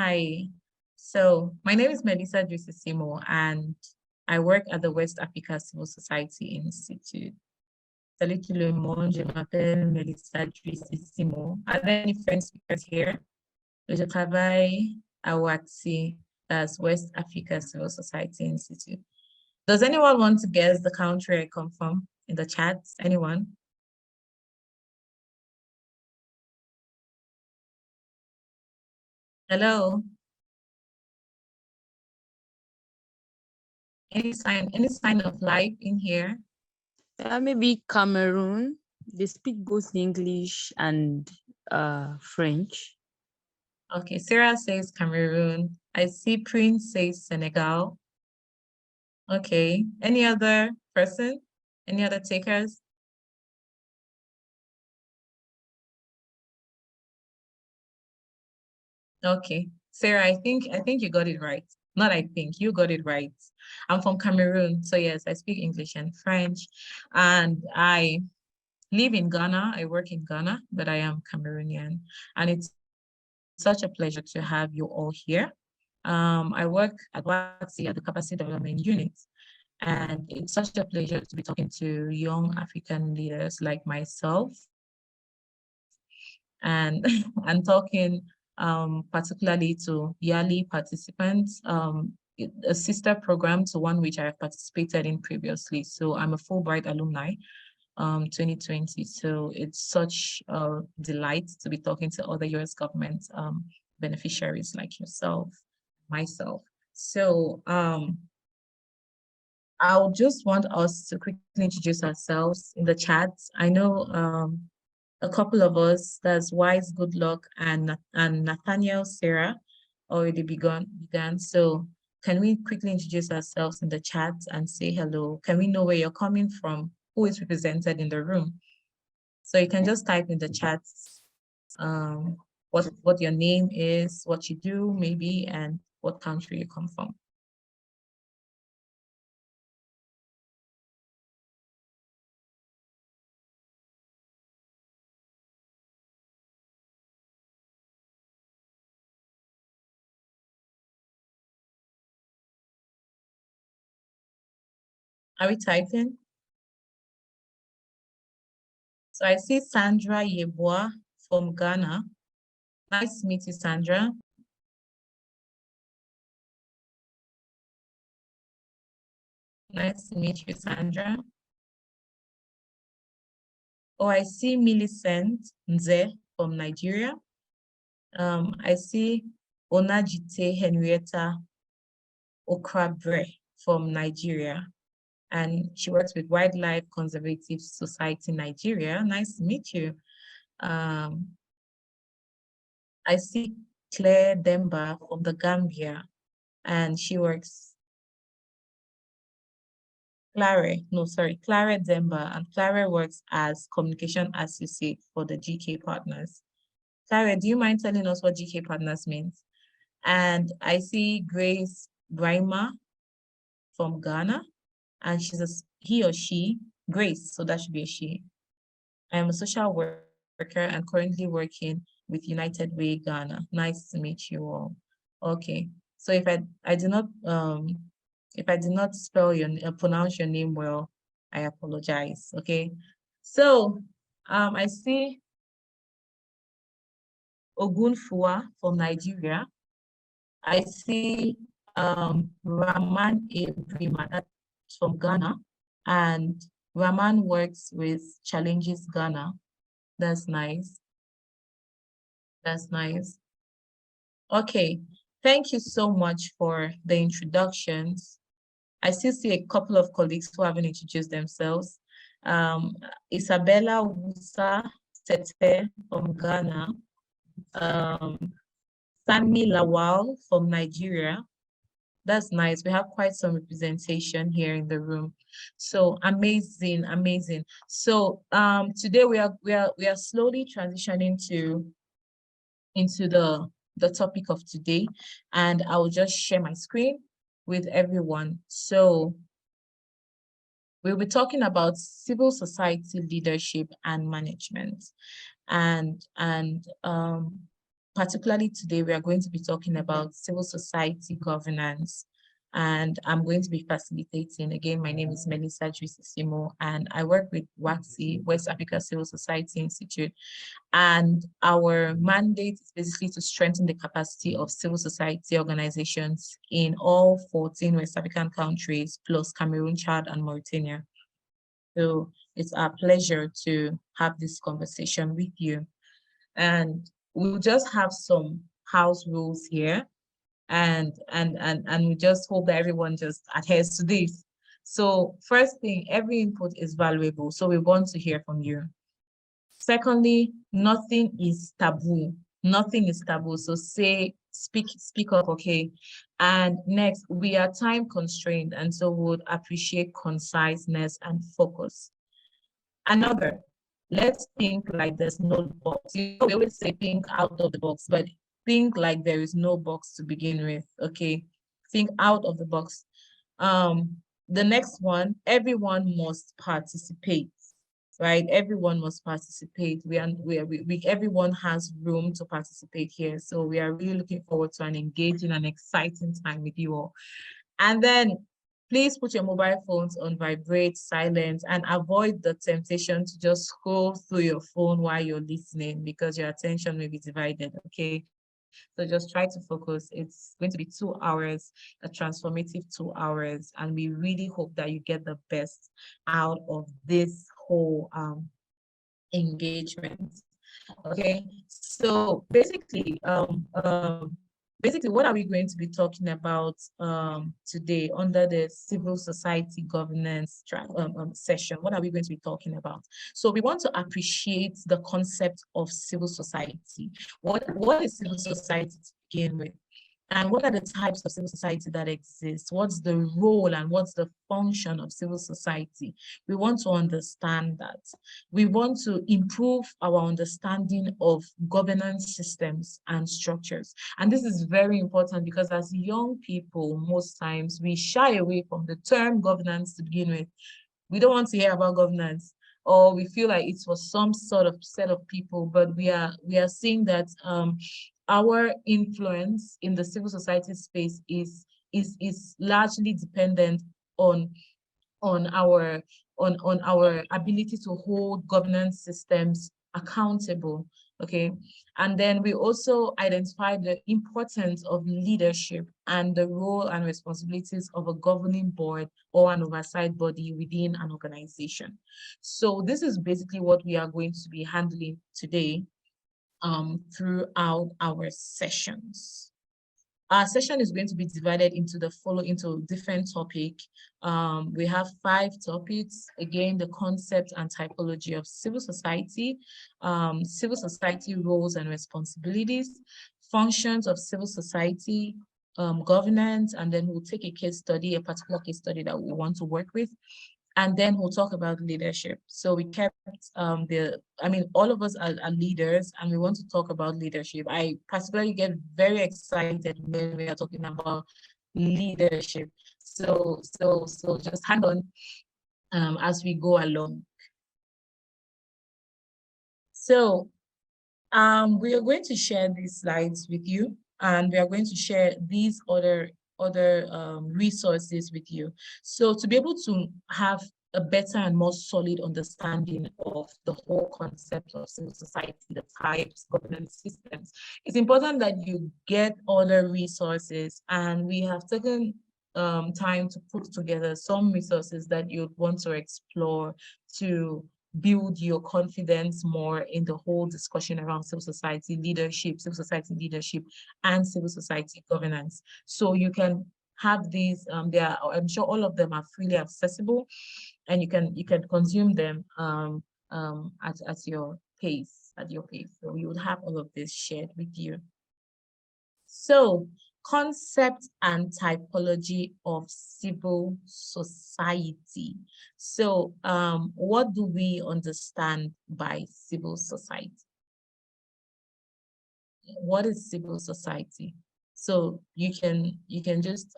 Hi. So my name is Melissa Drisisimo, and I work at the West Africa Civil Society Institute. Salut tout le monde, je m'appelle Melissa Drisisimo. Are there any French speakers here? Je travaille à WACSI, that's West Africa Civil Society Institute. Does anyone want to guess the country I come from in the chat? Anyone? Hello? Any sign of life in here? Maybe Cameroon. They speak both English and French. Okay, Sarah says Cameroon. I see Prince says Senegal. Okay, any other person? Any other takers? Okay, Sarah, I think you got it right. Not I think, you got it right. I'm from Cameroon, so yes, I speak English and French, and I live in Ghana. I work in Ghana, but I am Cameroonian, and it's such a pleasure to have you all here. I work at WACSI at the Capacity Development Unit, and it's such a pleasure to be talking to young African leaders like myself and and talking particularly to yearly participants, a sister program to one which I have participated in previously. So I'm a Fulbright alumni, 2020. So it's such a delight to be talking to other US government beneficiaries like yourself, myself. So I'll just want us to quickly introduce ourselves in the chat. I know a couple of us, that's Wise, Good Luck, and Nathaniel Sarah already began. So can we quickly introduce ourselves in the chat and say hello? Can we know where you're coming from? Who is represented in the room? So you can just type in the chat what your name is, what you do maybe, and what country you come from. Are we typing? So I see Sandra Yeboah from Ghana. Nice to meet you, Sandra. Nice to meet you, Sandra. Oh, I see Millicent Nze from Nigeria. I see Onajite Henrietta Okrabre from Nigeria, and she works with Wildlife Conservative Society Nigeria. Nice to meet you. I see Claire Demba from the Gambia, and she works Claire Demba, and Claire works as communication associate for the GK Partners. Claire, do you mind telling us what GK Partners means? And I see Grace Brima from Ghana, and he or she, Grace, so that should be a she. I am a social worker and currently working with United Way Ghana. Nice to meet you all. Okay, so if I did not spell pronounce your name well, I apologize. Okay, so I see Ogunfua from Nigeria. I see Rahman Ibrima, that's from Ghana, and Rahman works with Challenges Ghana. That's nice. That's nice. Okay, thank you so much for the introductions. I still see a couple of colleagues who haven't introduced themselves. Isabella Wusa Tete from Ghana, Sami Lawal from Nigeria. That's nice. We have quite some representation here in the room. So amazing, amazing. So today we are slowly transitioning into the topic of today, and I will just share my screen with everyone. So we'll be talking about civil society leadership and management, and particularly today, we are going to be talking about civil society governance, and I'm going to be facilitating. Again, my name is Melissa Juisisimo, and I work with WACSI, West Africa Civil Society Institute. And our mandate is basically to strengthen the capacity of civil society organizations in all 14 West African countries, plus Cameroon, Chad, and Mauritania. So it's our pleasure to have this conversation with you. And we'll just have some house rules here, and we just hope that everyone just adheres to this. So first thing, every input is valuable, so we want to hear from you. Secondly, nothing is taboo. Nothing is taboo. So speak up, okay? And next, we are time constrained, and so we would appreciate conciseness and focus. Another, let's think like there's no box. You know, we always say think out of the box, but think like there is no box to begin with, okay? Think out of the box. The next one, everyone must participate, right? Everyone must participate. Everyone has room to participate here. So we are really looking forward to an engaging and exciting time with you all. And then please put your mobile phones on vibrate, silent, and avoid the temptation to just scroll through your phone while you're listening, because your attention may be divided, okay? So just try to focus. It's going to be 2 hours, a transformative 2 hours, and we really hope that you get the best out of this whole engagement. Okay, so basically, what are we going to be talking about today under the civil society governance session? What are we going to be talking about? So we want to appreciate the concept of civil society. What is civil society to begin with? And what are the types of civil society that exist? What's the role and what's the function of civil society? We want to understand that. We want to improve our understanding of governance systems and structures. And this is very important because as young people, most times we shy away from the term governance to begin with. We don't want to hear about governance, or we feel like it's for some sort of set of people, but we are seeing that our influence in the civil society space is largely dependent on our ability to hold governance systems accountable. Okay, and then we also identify the importance of leadership and the role and responsibilities of a governing board or an oversight body within an organization. So this is basically what we are going to be handling today throughout our sessions. Our session is going to be divided into different topics. We have 5 topics. Again, the concept and typology of civil society roles and responsibilities, functions of civil society, governance, and then we'll take a particular case study that we want to work with. And then we'll talk about leadership. So we kept all of us are leaders, and we want to talk about leadership. I particularly get very excited when we are talking about leadership. So just hang on as we go along. So we are going to share these slides with you, and we are going to share these other resources with you. So to be able to have a better and more solid understanding of the whole concept of civil society, the types, governance systems, it's important that you get other resources, and we have taken time to put together some resources that you'd want to explore to build your confidence more in the whole discussion around civil society leadership, and civil society governance. So you can have these, I'm sure all of them are freely accessible, and you can consume them at your pace, So we would have all of this shared with you. So concept and typology of civil society. So what do we understand by civil society? What is civil society? So you can just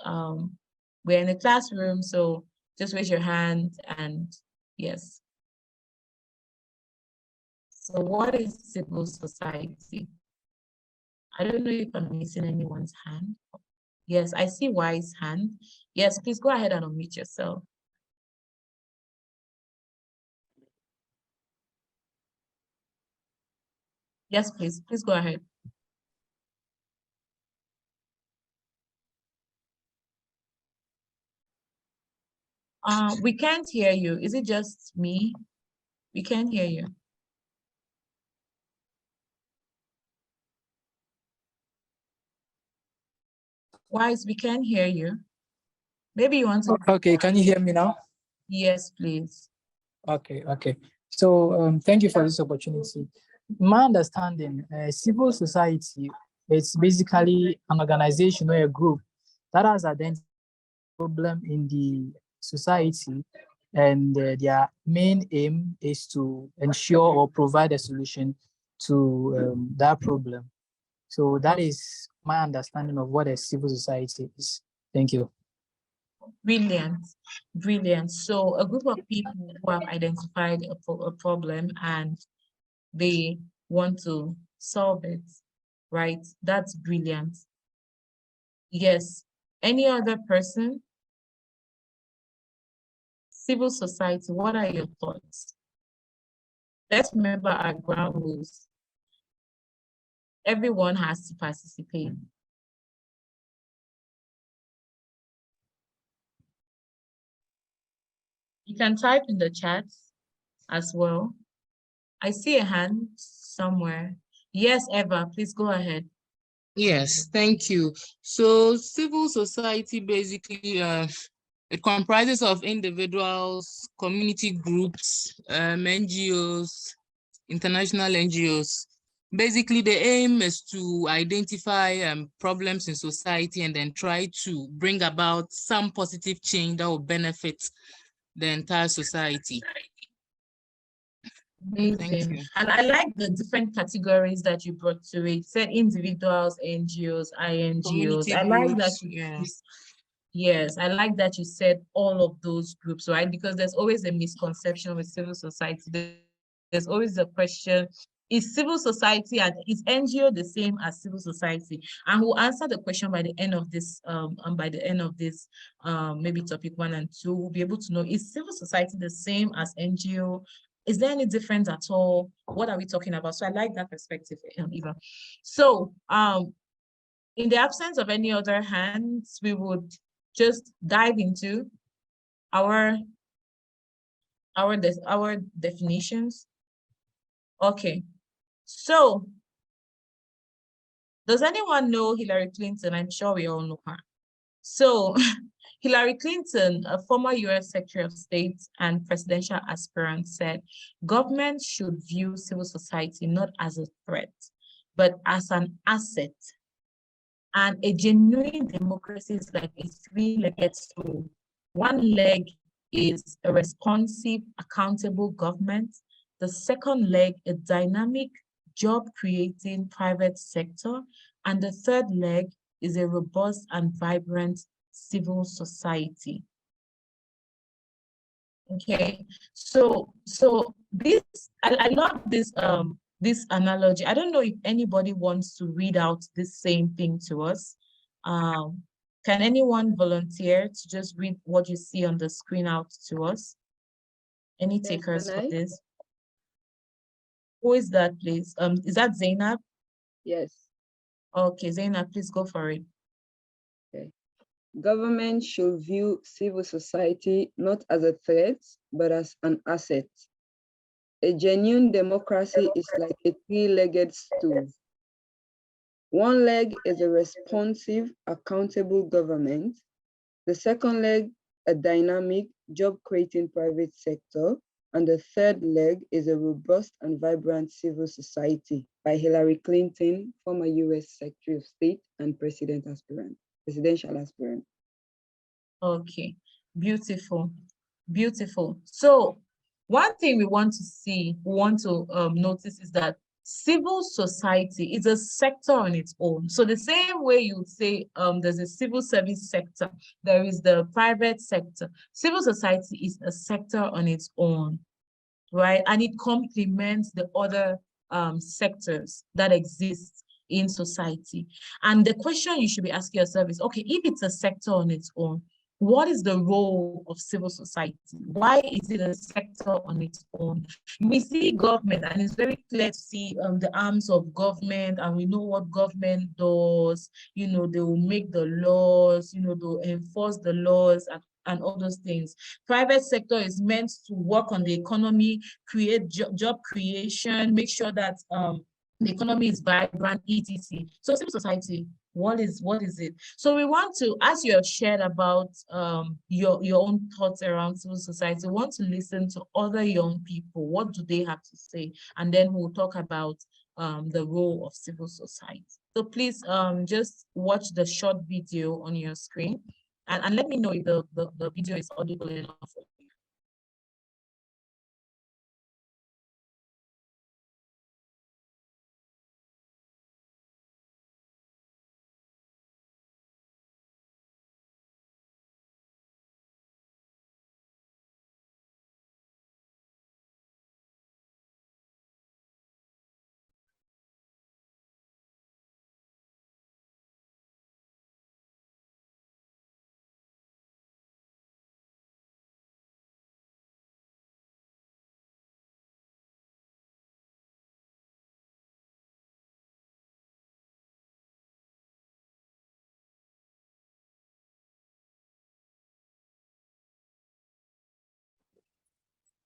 we're in a classroom, so just raise your hand, and yes. So what is civil society? I don't know if I'm missing anyone's hand. Yes, I see Y's hand. Yes, please go ahead and unmute yourself. Yes, please. Please go ahead. We can't hear you. Is it just me? We can't hear you. Wise, we can't hear you. Maybe you want to. Okay, can you hear me now? Yes, please. Okay. So thank you for this opportunity. My understanding, civil society, it's basically an organization or a group that has identified a problem in the society, and their main aim is to ensure or provide a solution to that problem. So that is my understanding of what a civil society is. Thank you. Brilliant, brilliant. So a group of people who have identified a problem and they want to solve it, right? That's brilliant. Yes. Any other person? Civil society, what are your thoughts? Let's remember our ground rules. Everyone has to participate. You can type in the chat as well. I see a hand somewhere. Yes, Eva, please go ahead. Yes, thank you. So civil society basically it comprises of individuals, community groups, NGOs, international NGOs. Basically, the aim is to identify problems in society and then try to bring about some positive change that will benefit the entire society. Thank you. And I like the different categories that you brought to it. Said individuals, NGOs, INGOs. Community I like groups, that. yeah. Yes, I like that you said all of those groups, right? Because there's always a misconception with civil society. There's always a question, is civil society and is NGO the same as civil society? And we'll answer the question by the end of this, maybe topic 1 and 2, we'll be able to know, is civil society the same as NGO? Is there any difference at all? What are we talking about? So I like that perspective, Eva. So in the absence of any other hands, we would just dive into our definitions. Okay, so does anyone know Hillary Clinton? I'm sure we all know her. So Hillary Clinton, a former US Secretary of State and presidential aspirant, said, government should view civil society not as a threat, but as an asset. And a genuine democracy is like a three-legged stool. One leg is a responsive, accountable government. The second leg, a dynamic, job-creating private sector. And the third leg is a robust and vibrant civil society. Okay, so this, I love this analogy. I don't know if anybody wants to read out this same thing to us. Can anyone volunteer to just read what you see on the screen out to us? Any takers for this? Who is that, please? Is that Zainab? Yes. Okay, Zainab, please go for it. Okay. Government should view civil society not as a threat, but as an asset. A genuine democracy is like a three-legged stool. One leg is a responsive, accountable government. The second leg, a dynamic, job-creating private sector. And the third leg is a robust and vibrant civil society by Hillary Clinton, former US Secretary of State and presidential aspirant. Okay, beautiful, beautiful. So one thing we want to notice is that civil society is a sector on its own. So the same way you would say there's a civil service sector, there is the private sector. Civil society is a sector on its own, right? And it complements the other sectors that exist in society. And the question you should be asking yourself is, okay, if it's a sector on its own, what is the role of civil society? Why is it a sector on its own? We see government, and it's very clear to see the arms of government, and we know what government does. You know, they will make the laws, you know, they'll enforce the laws and all those things. Private sector is meant to work on the economy, create job creation, make sure that the economy is vibrant, etc. So civil society, what is it? So we want to, as you have shared about your own thoughts around civil society, we want to listen to other young people. What do they have to say? And then we'll talk about the role of civil society. So please just watch the short video on your screen and let me know if the video is audible enough for you.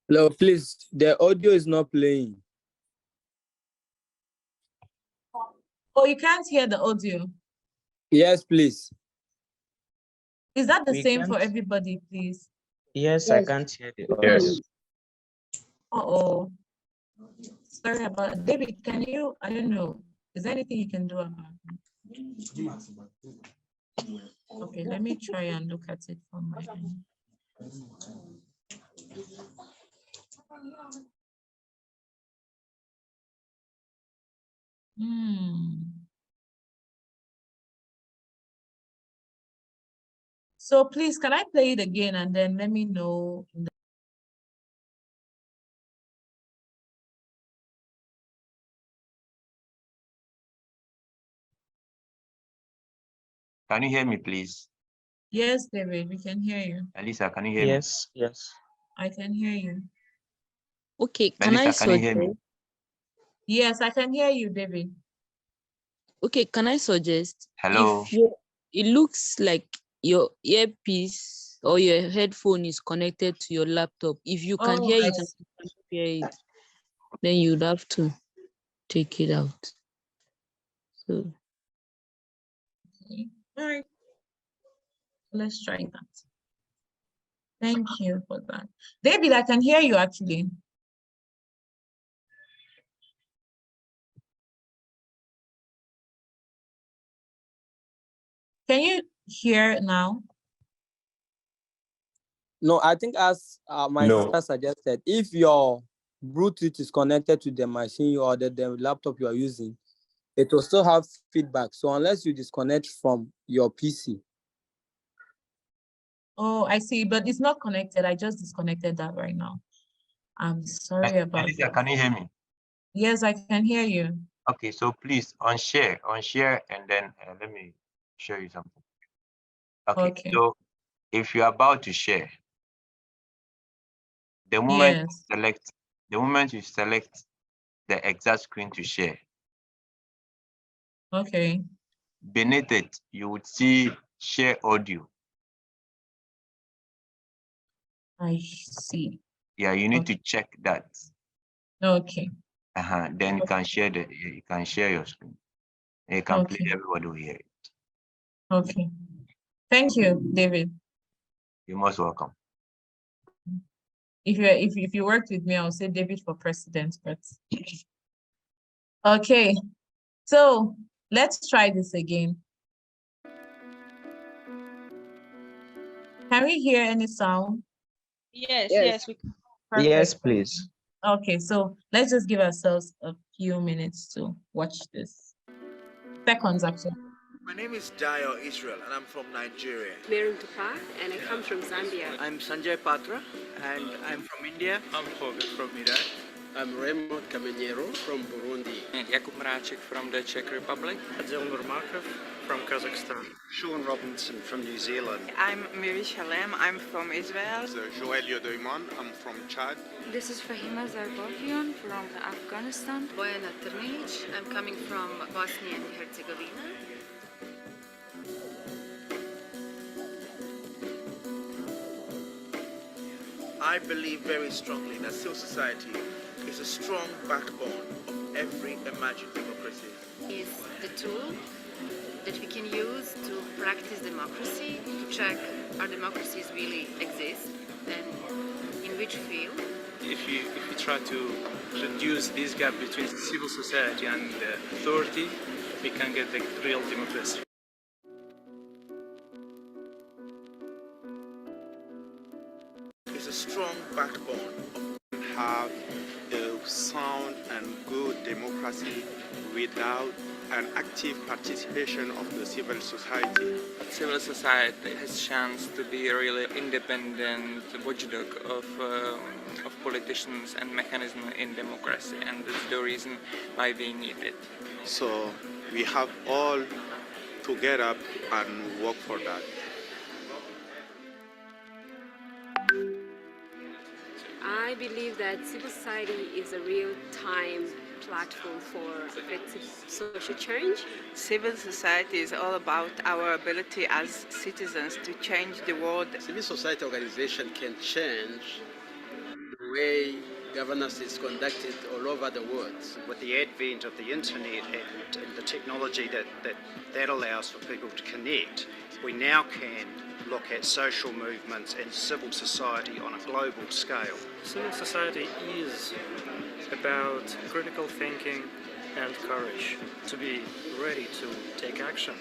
Hello, please. The audio is not playing. Oh, you can't hear the audio. Yes, please. Is that the We same for can't- everybody, please? Yes, I can't hear the audio. Yes. Uh-oh. Sorry about it. David, can you, I don't know, is there anything you can do about it? Okay, let me try and look at it from my end. So please, can I play it again and then let me know? Can you hear me, please? Yes, David, we can hear you. Elisa, can you hear me? Yes. I can hear you. Okay, can I Melissa, can you hear me? suggest? Yes, I can hear you, David. Okay, can I suggest? Hello? If it looks like your earpiece or your headphone is connected to your laptop, if you can Oh, hear I it and you can't hear it, then you'd have to take it out. So see. All right. Let's try that. Thank you for that. David, I can hear you actually. Can you hear now? No, I think as my sister suggested, if your Bluetooth is connected to the machine or the laptop you are using, it will still have feedback. So unless you disconnect from your PC. Oh, I see, but it's not connected. I just disconnected that right now. I'm sorry about Elisa, that. can you hear me? Yes, I can hear you. Okay, so please unshare, and then let me show you something. Okay, so if you're about to share, the moment you select the exact screen to share, Okay. beneath it, you would see share audio. I see. Yeah, you need to check that. Okay. Then you can share your screen. And you can play, everybody will hear it. Okay. Thank you, David. You're most welcome. If you worked with me, I'll say David for president, but okay. So let's try this again. Can we hear any sound? yes, we can. Perfect. Yes, please. Okay, so let's just give ourselves a few minutes to watch this. Seconds, actually. My name is Dayo Israel, and I'm from Nigeria. Miriam Dupar, and I come from Zambia. I'm Sanjay Patra, and I'm from India. I'm from Iraq. I'm Raymond Kamenyero from Burundi. And Jakub Mracek from the Czech Republic. Adil Nurmakov from Kazakhstan. Sean Robinson from New Zealand. I'm Miri Shalem, I'm from Israel. Joël Yodoiman, I'm from Chad. This is Fahima Zarbokian from Afghanistan. Bojana Trninic, I'm coming from Bosnia and Herzegovina. I believe very strongly that civil society is a strong backbone of every emerging democracy. It's the tool that we can use to practice democracy, to check our democracies really exist and in which field. If you try to reduce this gap between civil society and authority, we can get the real democracy. It's a strong backbone of have a sound and good democracy without an active participation of the civil society. Civil society has chance to be a really independent watchdog of politicians and mechanism in democracy, and that's the reason why we need it. So we have all to get up and work for that. I believe that civil society is a real-time platform for effective social change. Civil society is all about our ability as citizens to change the world. Civil society organization can change the way governance is conducted all over the world. With the advent of the internet and the technology that allows for people to connect, we now can look at social movements and civil society on a global scale. Civil society is about critical thinking and courage to be ready to take action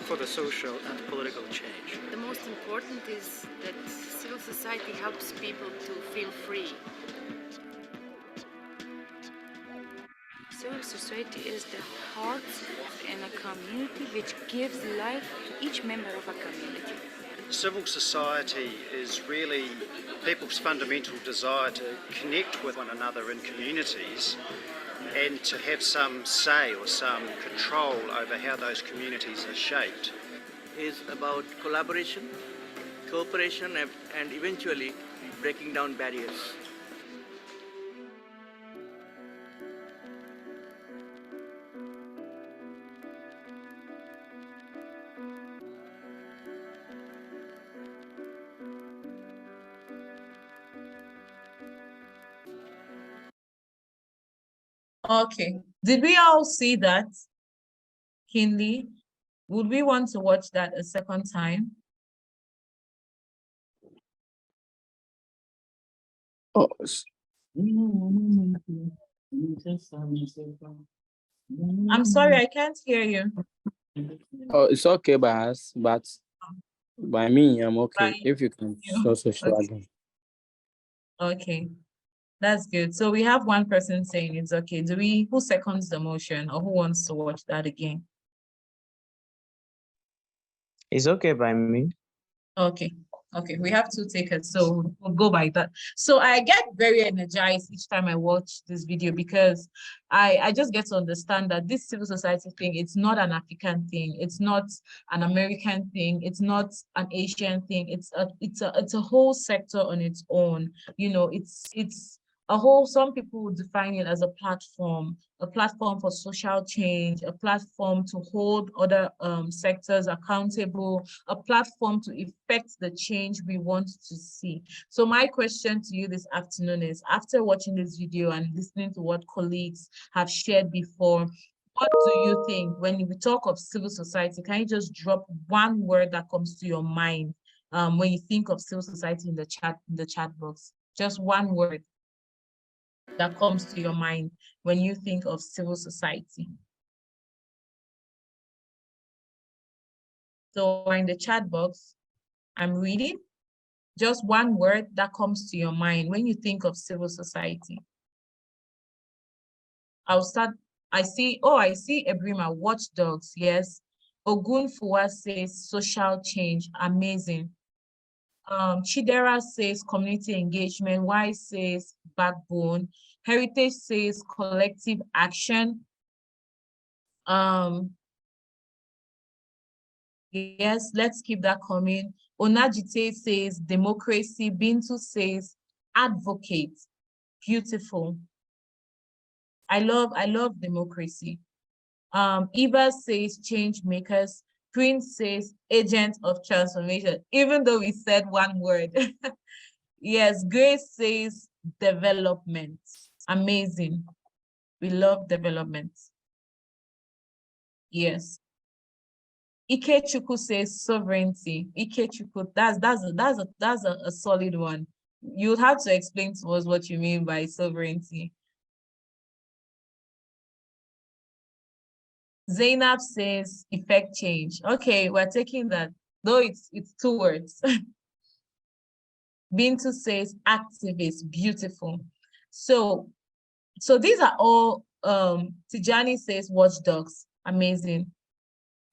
for the social and political change. The most important is that civil society helps people to feel free. Civil society is the heart in a community which gives life to each member of a community. Civil society is really people's fundamental desire to connect with one another in communities and to have some say or some control over how those communities are shaped. It's about collaboration, cooperation, and eventually breaking down barriers. Okay. Did we all see that keenly? Would we want to watch that a second time? Oh, I'm sorry, I can't hear you. oh, it's okay by us, but by me, I'm okay. By If you can you. also show Okay. again. Okay, that's good. So we have one person saying it's okay. Who seconds the motion or who wants to watch that again? It's okay by me. Okay. Okay, we have two takers, so we'll go by that. So I get very energized each time I watch this video because I just get to understand that this civil society thing, it's not an African thing, it's not an American thing, it's not an Asian thing, it's a whole sector on its own. You know, it's a whole, some people would define it as a platform for social change, a platform to hold other sectors accountable, a platform to effect the change we want to see. So my question to you this afternoon is, after watching this video and listening to what colleagues have shared before, what do you think when we talk of civil society? Can you just drop one word that comes to your mind when you think of civil society in the chat box? Just one word that comes to your mind when you think of civil society. So in the chat box, I'm reading just one word that comes to your mind when you think of civil society. I'll start. I see Ebrima, watchdogs, yes. Ogunfuwa says social change, amazing. Chidera says community engagement. Wise says backbone. Heritage says collective action. Yes, let's keep that coming. Onajite says democracy. Bintu says advocate. Beautiful. I love democracy. Eva says change makers. Prince says agent of transformation, even though we said one word. Yes, Grace says development. Amazing. We love development. Yes. Ikechukwu says sovereignty. Ikechukwu, that's a solid one. You have to explain to us what you mean by sovereignty. Zainab says effect change. Okay, we're taking that, though it's 2 words. Bintu says activist. Beautiful. So these are all, Tijani says watchdogs. Amazing.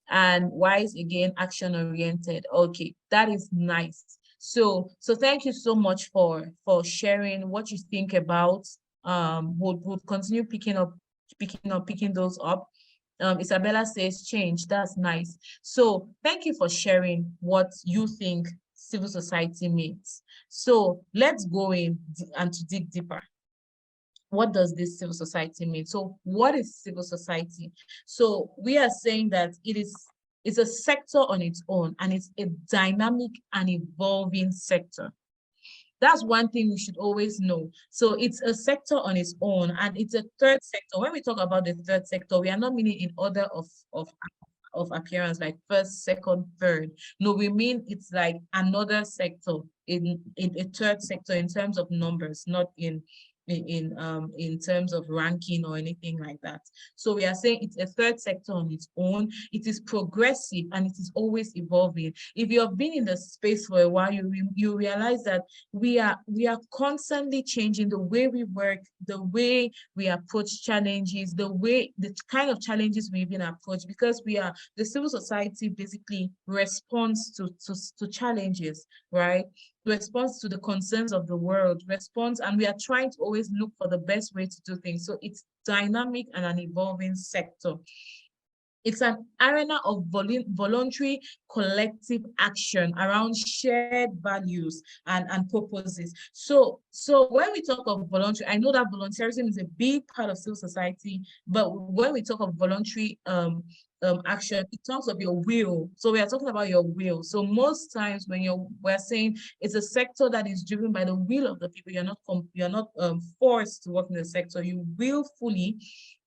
And Wise again, action oriented. Okay, that is nice. So thank you so much for sharing what you think about. We'll continue picking those up. Isabella says change. That's nice. So thank you for sharing what you think civil society means. So let's go in and to dig deeper. What does this civil society mean? So what is civil society? So we are saying that it's a sector on its own, and it's a dynamic and evolving sector. That's one thing we should always know. So it's a sector on its own, and it's a third sector. When we talk about the third sector, we are not meaning in order of appearance, like first, second, third. No, we mean it's like another sector in a third sector in terms of numbers, not in terms of ranking or anything like that. So we are saying it's a third sector on its own. It is progressive and it is always evolving. If you have been in the space for a while, you realize that we are constantly changing the way we work, the way we approach challenges, the kind of challenges we've been approached, because the civil society basically responds to challenges, right? Responds to the concerns of the world, and we are trying to always look for the best way to do things. So it's dynamic and an evolving sector. It's an arena of voluntary collective action around shared values and purposes. So when we talk of voluntary, I know that volunteerism is a big part of civil society, but when we talk of voluntary action, it talks of your will. So we are talking about your will. So most times when we're saying it's a sector that is driven by the will of the people, you're not forced to work in the sector. You willfully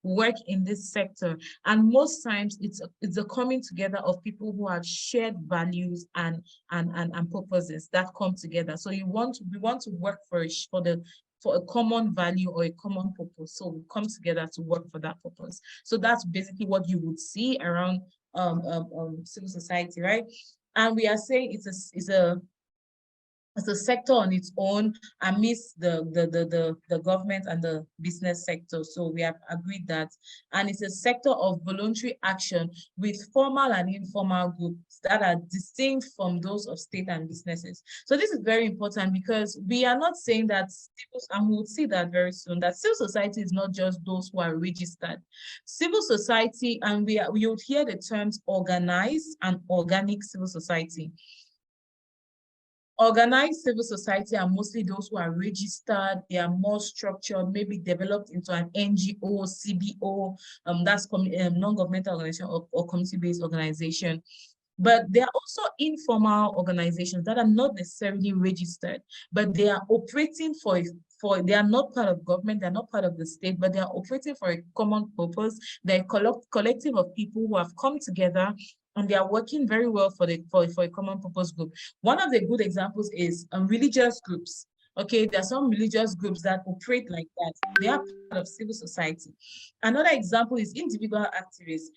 work in this sector, and most times it's a coming together of people who have shared values and purposes that come together. So we want to work for a common value or a common purpose. So we come together to work for that purpose. So that's basically what you would see around civil society, right? And we are saying it's a sector on its own amidst the government and the business sector. So we have agreed that. And it's a sector of voluntary action with formal and informal groups that are distinct from those of state and businesses. So this is very important, because we are not saying that, and we'll see that very soon, that civil society is not just those who are registered. Civil society, and we would hear the terms organized and organic civil society. Organized civil society are mostly those who are registered, they are more structured, maybe developed into an NGO, CBO, that's non-governmental organization or community-based organization. But there are also informal organizations that are not necessarily registered, but they are operating they are not part of government, they're not part of the state, but they are operating for a common purpose. They're a collective of people who have come together, and they are working very well for a common purpose group. One of the good examples is religious groups. Okay, there are some religious groups that operate like that. They are part of civil society. Another example is individual activists.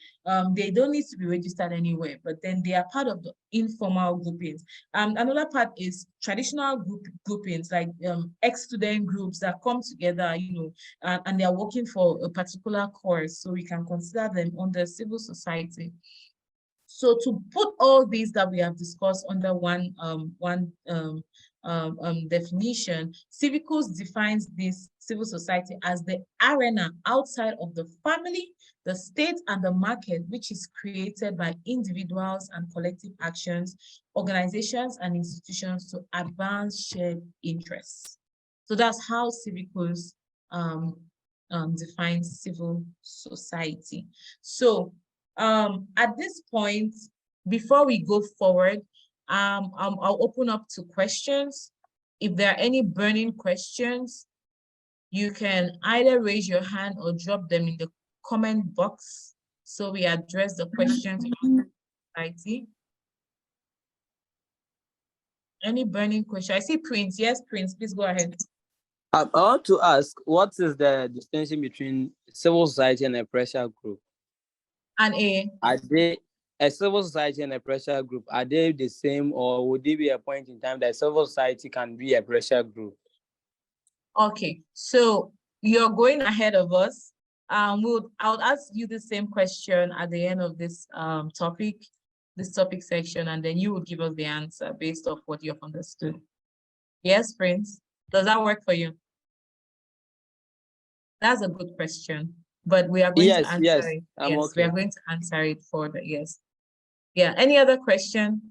They don't need to be registered anywhere, but then they are part of the informal groupings. Another part is traditional groupings, like ex-student groups that come together, and they are working for a particular cause. So we can consider them under civil society. So to put all these that we have discussed under one definition, Civicals defines this civil society as the arena outside of the family, the state, and the market, which is created by individuals and collective actions, organizations and institutions to advance shared interests. So that's how Civicals defines civil society. So at this point, before we go forward, I'll open up to questions. If there are any burning questions, you can either raise your hand or drop them in the comment box so we address the questions in society. Any burning question? I see Prince. Yes, Prince, please go ahead. I want to ask, what is the distinction between civil society and a pressure group? And are they a civil society and a pressure group? Are they the same, or would there be a point in time that civil society can be a pressure group? Okay, so you're going ahead of us. I'll ask you the same question at the end of this topic section, and then you will give us the answer based off what you've understood. Yes, Prince, does that work for you? That's a good question, but we are going to answer it. Yes, okay. We are going to answer it for the yes. Yeah, any other question?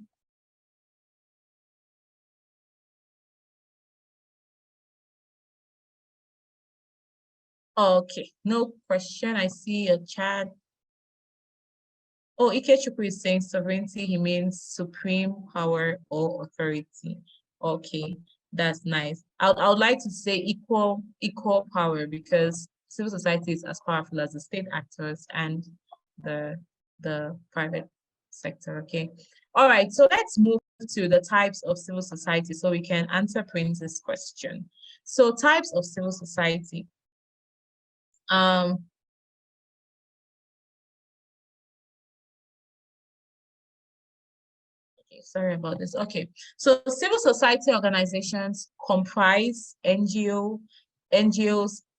Okay, no question. I see a chat. Oh, Ikechukwu is saying sovereignty, he means supreme power or authority. Okay, that's nice. I would like to say equal power, because civil society is as powerful as the state actors and the private sector. Okay. All right, so let's move to the types of civil society so we can answer Prince's question. So types of civil society. Sorry about this. Okay, so civil society organizations comprise NGOs,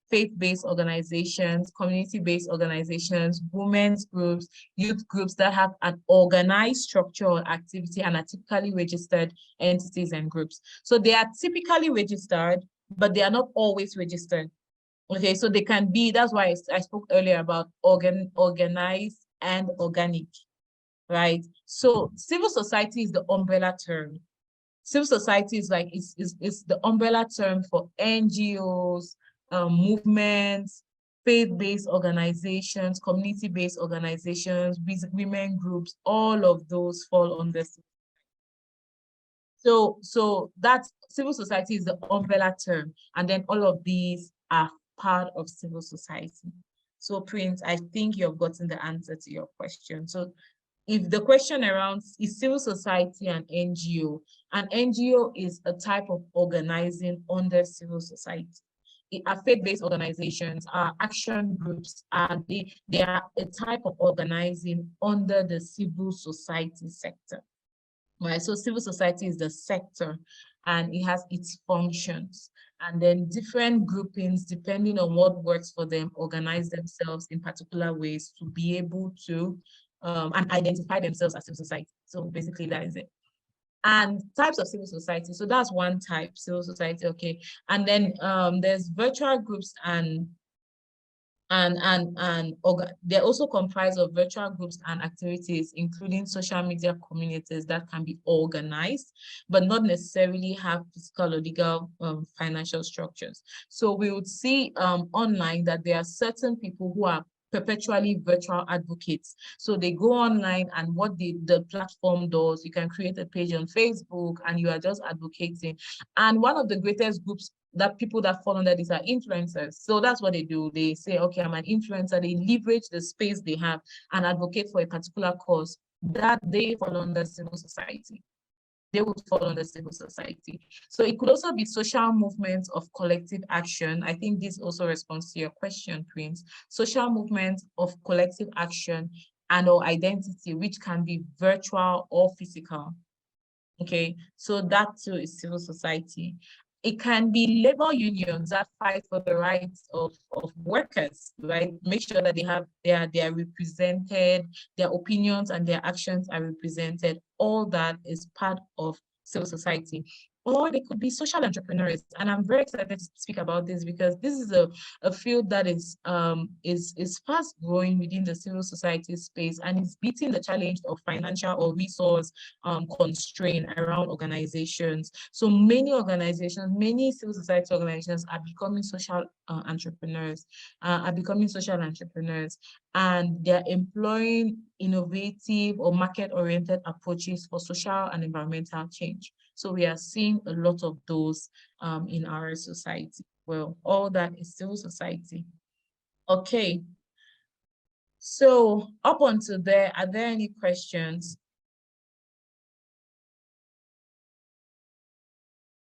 faith-based organizations, community-based organizations, women's groups, youth groups that have an organized structure or activity and are typically registered entities and groups. So they are typically registered, but they are not always registered. Okay, so they can be, that's why I spoke earlier about organized and organic. Right? So civil society is the umbrella term. Civil society is like, it's the umbrella term for NGOs, movements, faith-based organizations, community-based organizations, women groups, all of those fall under. So that's civil society is the umbrella term, and then all of these are part of civil society. So Prince, I think you've gotten the answer to your question. So if the question around is civil society an NGO is a type of organizing under civil society. Are faith-based organizations, are action groups, they are a type of organizing under the civil society sector. Right, so civil society is the sector and it has its functions, and then different groupings, depending on what works for them, organize themselves in particular ways to be able to and identify themselves as civil society. So basically that is it. And types of civil society. So that's one type, civil society, okay. And then there's virtual groups they're also comprised of virtual groups and activities, including social media communities that can be organized, but not necessarily have physical or legal financial structures. So we would see online that there are certain people who are perpetually virtual advocates. So they go online, and what the platform does, you can create a page on Facebook and you are just advocating. And one of the greatest groups that people that fall under these are influencers. So that's what they do. They say, okay, I'm an influencer. They leverage the space they have and advocate for a particular cause that they fall under civil society. They would fall under civil society. So it could also be social movements of collective action. I think this also responds to your question, Prince. Social movements of collective action and or identity, which can be virtual or physical. Okay, so that too is civil society. It can be labor unions that fight for the rights of workers, right? Make sure that they are represented, their opinions and their actions are represented. All that is part of civil society. Or they could be social entrepreneurs. And I'm very excited to speak about this because this is a field that is fast growing within the civil society space, and is beating the challenge of financial or resource constraint around organizations. So many organizations, many civil society organizations are becoming social entrepreneurs, and they're employing innovative or market-oriented approaches for social and environmental change. So we are seeing a lot of those in our society. Well, all that is civil society. Okay. So up until there, are there any questions?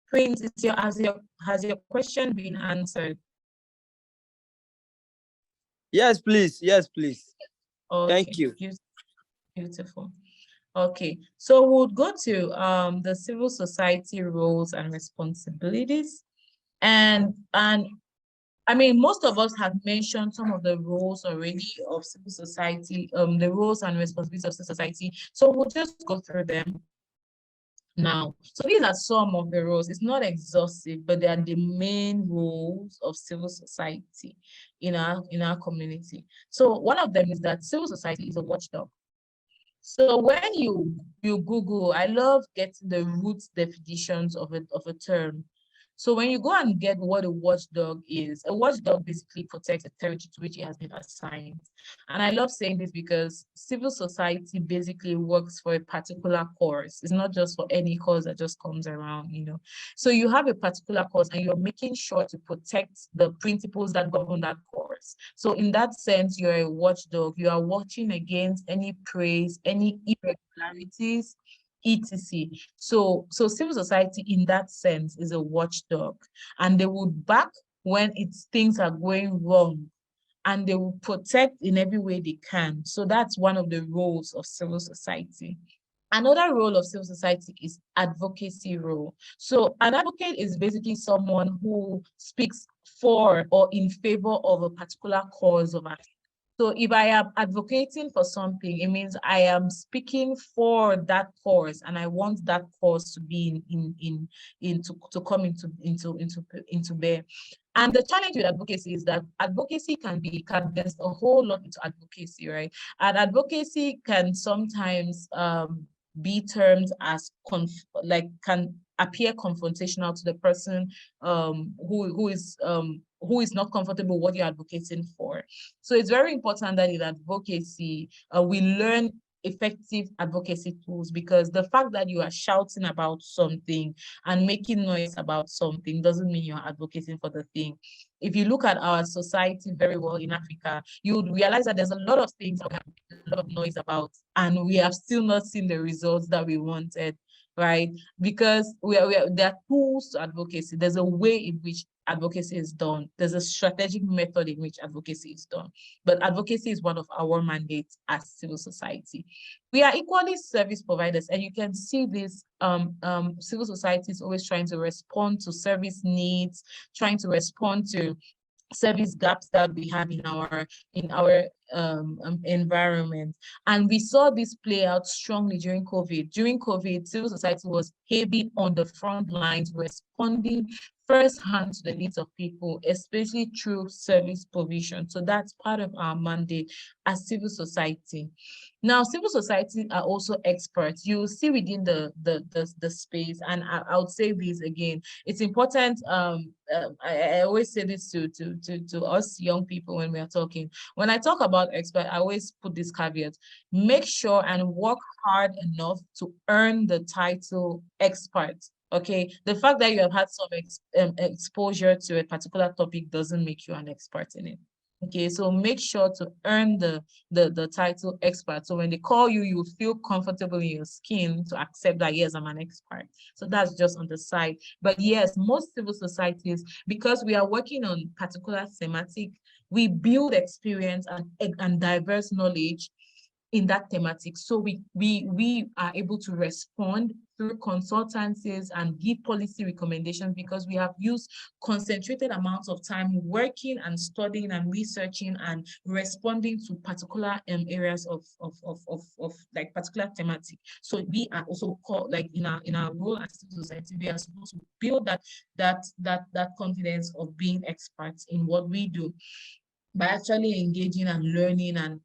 Prince, has your question been answered? Yes, please. Yes, please. Okay. Thank you. Beautiful. Okay, so we'll go to the civil society roles and responsibilities. And I mean, most of us have mentioned some of the roles already of civil society, the roles and responsibilities of civil society. So we'll just go through them now. So these are some of the roles. It's not exhaustive, but they are the main roles of civil society in our community. So one of them is that civil society is a watchdog. So when you Google, I love getting the root definitions of a term. So when you go and get what a watchdog is, a watchdog basically protects the territory to which it has been assigned. And I love saying this because civil society basically works for a particular cause. It's not just for any cause that just comes around, you know. So you have a particular cause and you're making sure to protect the principles that govern that cause. So in that sense, you're a watchdog. You are watching against any praise, any irregularities, etc. So civil society in that sense is a watchdog, and they would back when things are going wrong, and they will protect in every way they can. So that's one of the roles of civil society. Another role of civil society is advocacy role. So an advocate is basically someone who speaks for or in favor of a particular cause of action. So if I am advocating for something, it means I am speaking for that cause, and I want that cause to be to come into bear. And the challenge with advocacy is that advocacy there's a whole lot into advocacy, right? And advocacy can sometimes be termed as can appear confrontational to the person who is not comfortable with what you're advocating for. So it's very important that in advocacy, we learn effective advocacy tools, because the fact that you are shouting about something and making noise about something doesn't mean you're advocating for the thing. If you look at our society very well in Africa, you would realize that there's a lot of things that we have a lot of noise about, and we have still not seen the results that we wanted, right? Because there are tools to advocacy. There's a way in which advocacy is done. There's a strategic method in which advocacy is done. But advocacy is one of our mandates as civil society. We are equally service providers, and you can see this civil society is always trying to respond to service needs, trying to respond to service gaps that we have in our environment. And we saw this play out strongly during COVID. During COVID, civil society was heavy on the front lines, responding firsthand to the needs of people, especially through service provision. So that's part of our mandate as civil society. Now, civil society are also experts. You see within the space, and I would say this again. It's important. I always say this to us young people when we are talking. When I talk about expert, I always put this caveat: make sure and work hard enough to earn the title expert. Okay, the fact that you have had some exposure to a particular topic doesn't make you an expert in it. Okay, so make sure to earn the title expert. So when they call you, you feel comfortable in your skin to accept that, yes, I'm an expert. So that's just on the side. But yes, most civil societies, because we are working on particular thematic, we build experience and diverse knowledge in that thematic. So we are able to respond through consultancies and give policy recommendations because we have used concentrated amounts of time working and studying and researching and responding to particular areas of like particular thematic. So we are also called, like in our role as civil society, we are supposed to build that confidence of being experts in what we do, by actually engaging and learning and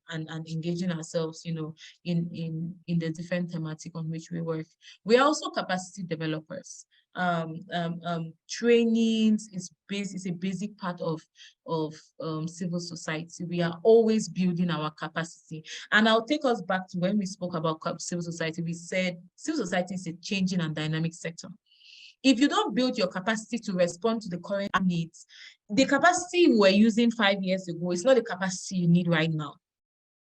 engaging ourselves, you know, in the different thematic on which we work. We are also capacity developers. Trainings is a basic part of civil society. We are always building our capacity. And I'll take us back to when we spoke about civil society. We said civil society is a changing and dynamic sector. If you don't build your capacity to respond to the current needs, the capacity you were using 5 years ago is not the capacity you need right now.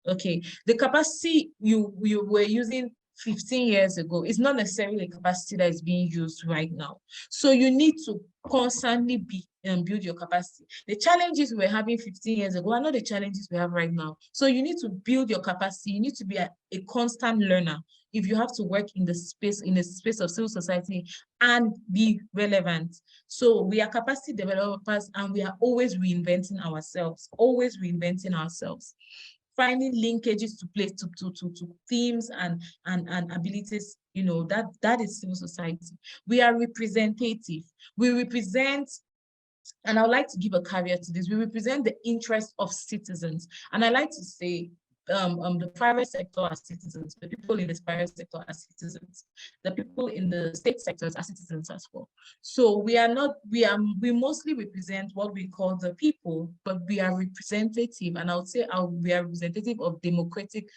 Okay, the capacity you were using 15 years ago is not necessarily the capacity that is being used right now. So you need to constantly build your capacity. The challenges we were having 15 years ago are not the challenges we have right now. So you need to build your capacity. You need to be a constant learner if you have to work in the space of civil society and be relevant. So we are capacity developers and we are always reinventing ourselves, finding linkages to place to themes and abilities, you know, that is civil society. We are representative. We represent, and I would like to give a caveat to this, we represent the interest of citizens. And I like to say the private sector are citizens, the people in the private sector are citizens, the people in the state sectors are citizens as well. So we mostly represent what we call the people, but we are representative, and I would say we are representative of democratic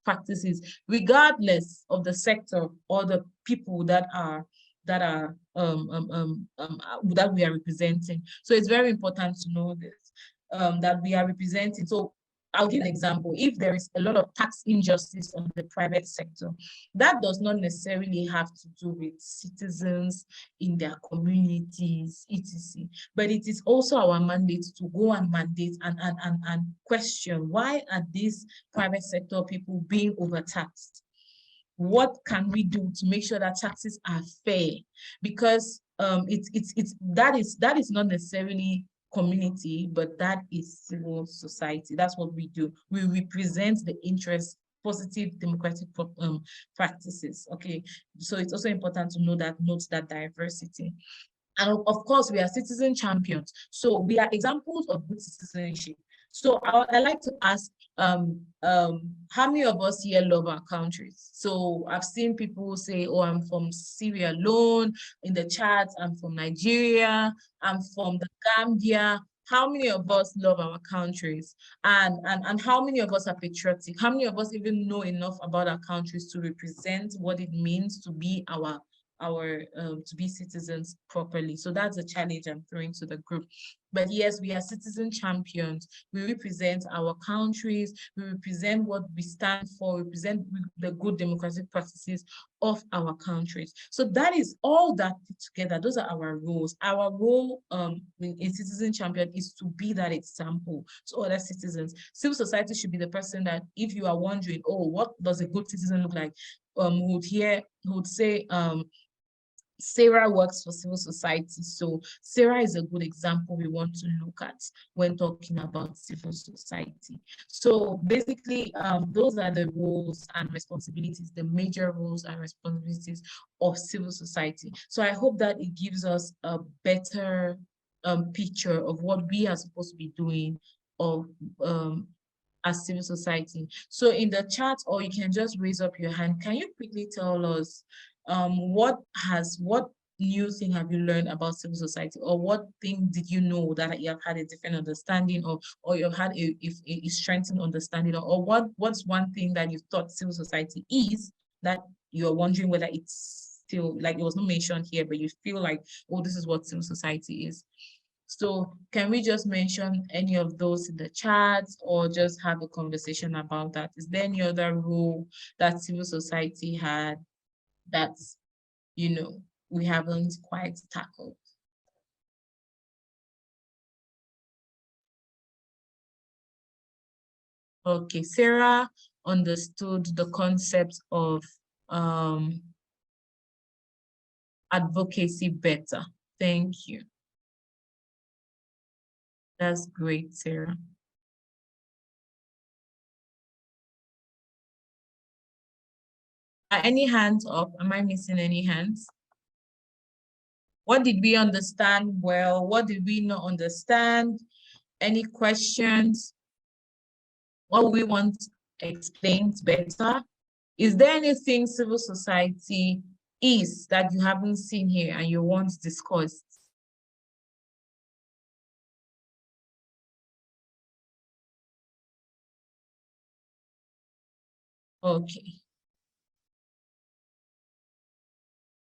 practices, regardless of the sector or the people that we are representing. So it's very important to know this, that we are representing. So I'll give an example. If there is a lot of tax injustice on the private sector, that does not necessarily have to do with citizens in their communities, etc. But it is also our mandate to go and mandate and question, why are these private sector people being overtaxed? What can we do to make sure that taxes are fair? Because that is not necessarily community, but that is civil society. That's what we do. We represent the interest, positive democratic practices. Okay, so it's also important to note that diversity. And of course, we are citizen champions. So we are examples of good citizenship. So I like to ask, how many of us here love our countries? So I've seen people say, oh, I'm from Sierra Leone in the chat, I'm from Nigeria, I'm from the Gambia. How many of us love our countries? And how many of us are patriotic? How many of us even know enough about our countries to represent what it means to be to be citizens properly? So that's a challenge I'm throwing to the group. But yes, we are citizen champions. We represent our countries. We represent what we stand for. We represent the good democratic practices of our countries. So that is all that put together. Those are our roles. Our role in citizen champion is to be that example to other citizens. Civil society should be the person that, if you are wondering, oh, what does a good citizen look like? Would say, Sarah works for civil society. So Sarah is a good example we want to look at when talking about civil society. So basically, those are the roles and responsibilities, the major roles and responsibilities of civil society. So I hope that it gives us a better picture of what we are supposed to be doing as civil society. So in the chat, or you can just raise up your hand, can you quickly tell us what new thing have you learned about civil society, or what thing did you know that you have had a different understanding of, or you've had a strengthened understanding of, or what's one thing that you thought civil society is that you're wondering whether it's still, like, it was not mentioned here, but you feel like, oh, this is what civil society is? So can we just mention any of those in the chat, or just have a conversation about that? Is there any other role that civil society had that, you know, we haven't quite tackled? Okay, Sarah, understood the concept of advocacy better. Thank you. That's great, Sarah. Are any hands up? Am I missing any hands? What did we understand well? What did we not understand? Any questions? What we want explained better? Is there anything civil society is that you haven't seen here and you want discussed? Okay.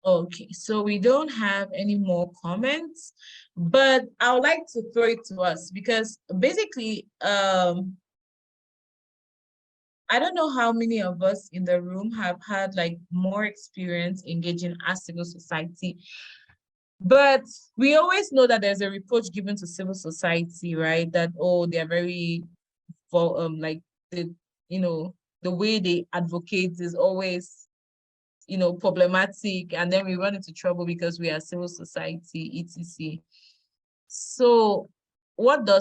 Okay, so we don't have any more comments, but I would like to throw it to us because basically, I don't know how many of us in the room have had like more experience engaging as civil society, but we always know that there's a reproach given to civil society, right? That, oh, they're very, like the way they advocate is always problematic, and then we run into trouble because we are civil society, etc. So what do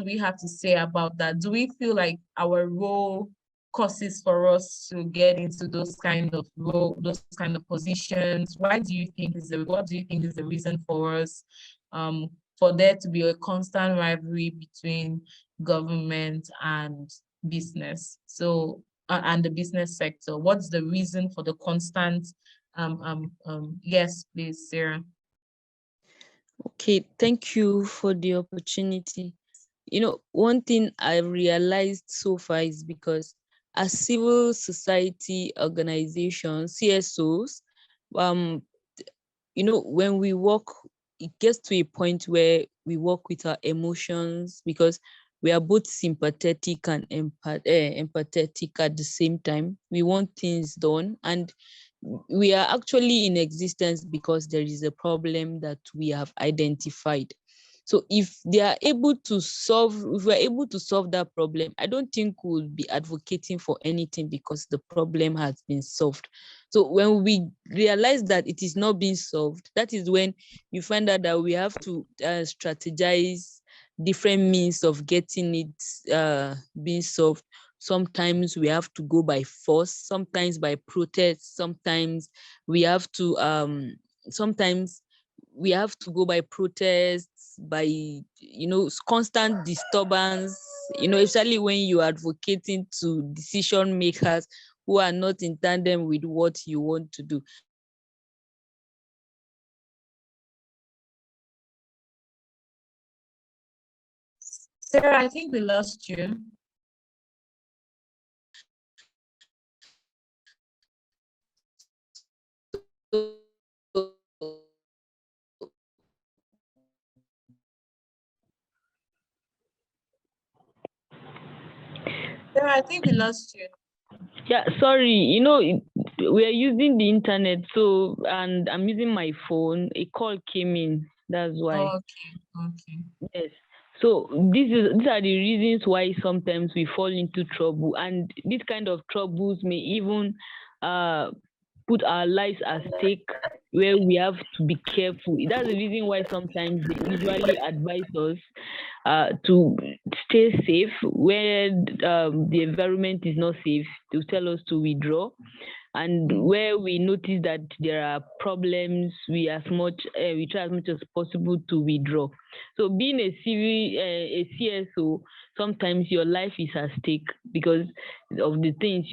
we have to say about that? Do we feel like our role causes for us to get into those kind of positions? What do you think is the reason for us for there to be a constant rivalry between government and business? So and the business sector. What's the reason for the constant yes, please, Sarah. Okay, thank you for the opportunity. One thing I realized so far is because as civil society organizations, CSOs, when we work, it gets to a point where we work with our emotions because we are both sympathetic and empathetic at the same time. We want things done, and we are actually in existence because there is a problem that we have identified. So if we're able to solve that problem, I don't think we'll be advocating for anything because the problem has been solved. So when we realize that it is not being solved, that is when you find out that we have to strategize different means of getting it being solved. Sometimes we have to go by force, sometimes by protest, sometimes we have to go by protests, by constant disturbance, especially when you are advocating to decision makers who are not in tandem with what you want to do. Sarah, I think we lost you. Sarah, I think we lost you. Yeah, sorry, we are using the internet, and I'm using my phone. A call came in, that's why. Okay. Yes. So these are the reasons why sometimes we fall into trouble, and these kind of troubles may even put our lives at stake, where we have to be careful. That's the reason why sometimes they usually advise us to stay safe where the environment is not safe. To tell us to withdraw, and where we notice that there are problems, we try as much as possible to withdraw. So being a CSO, sometimes your life is at stake because of the things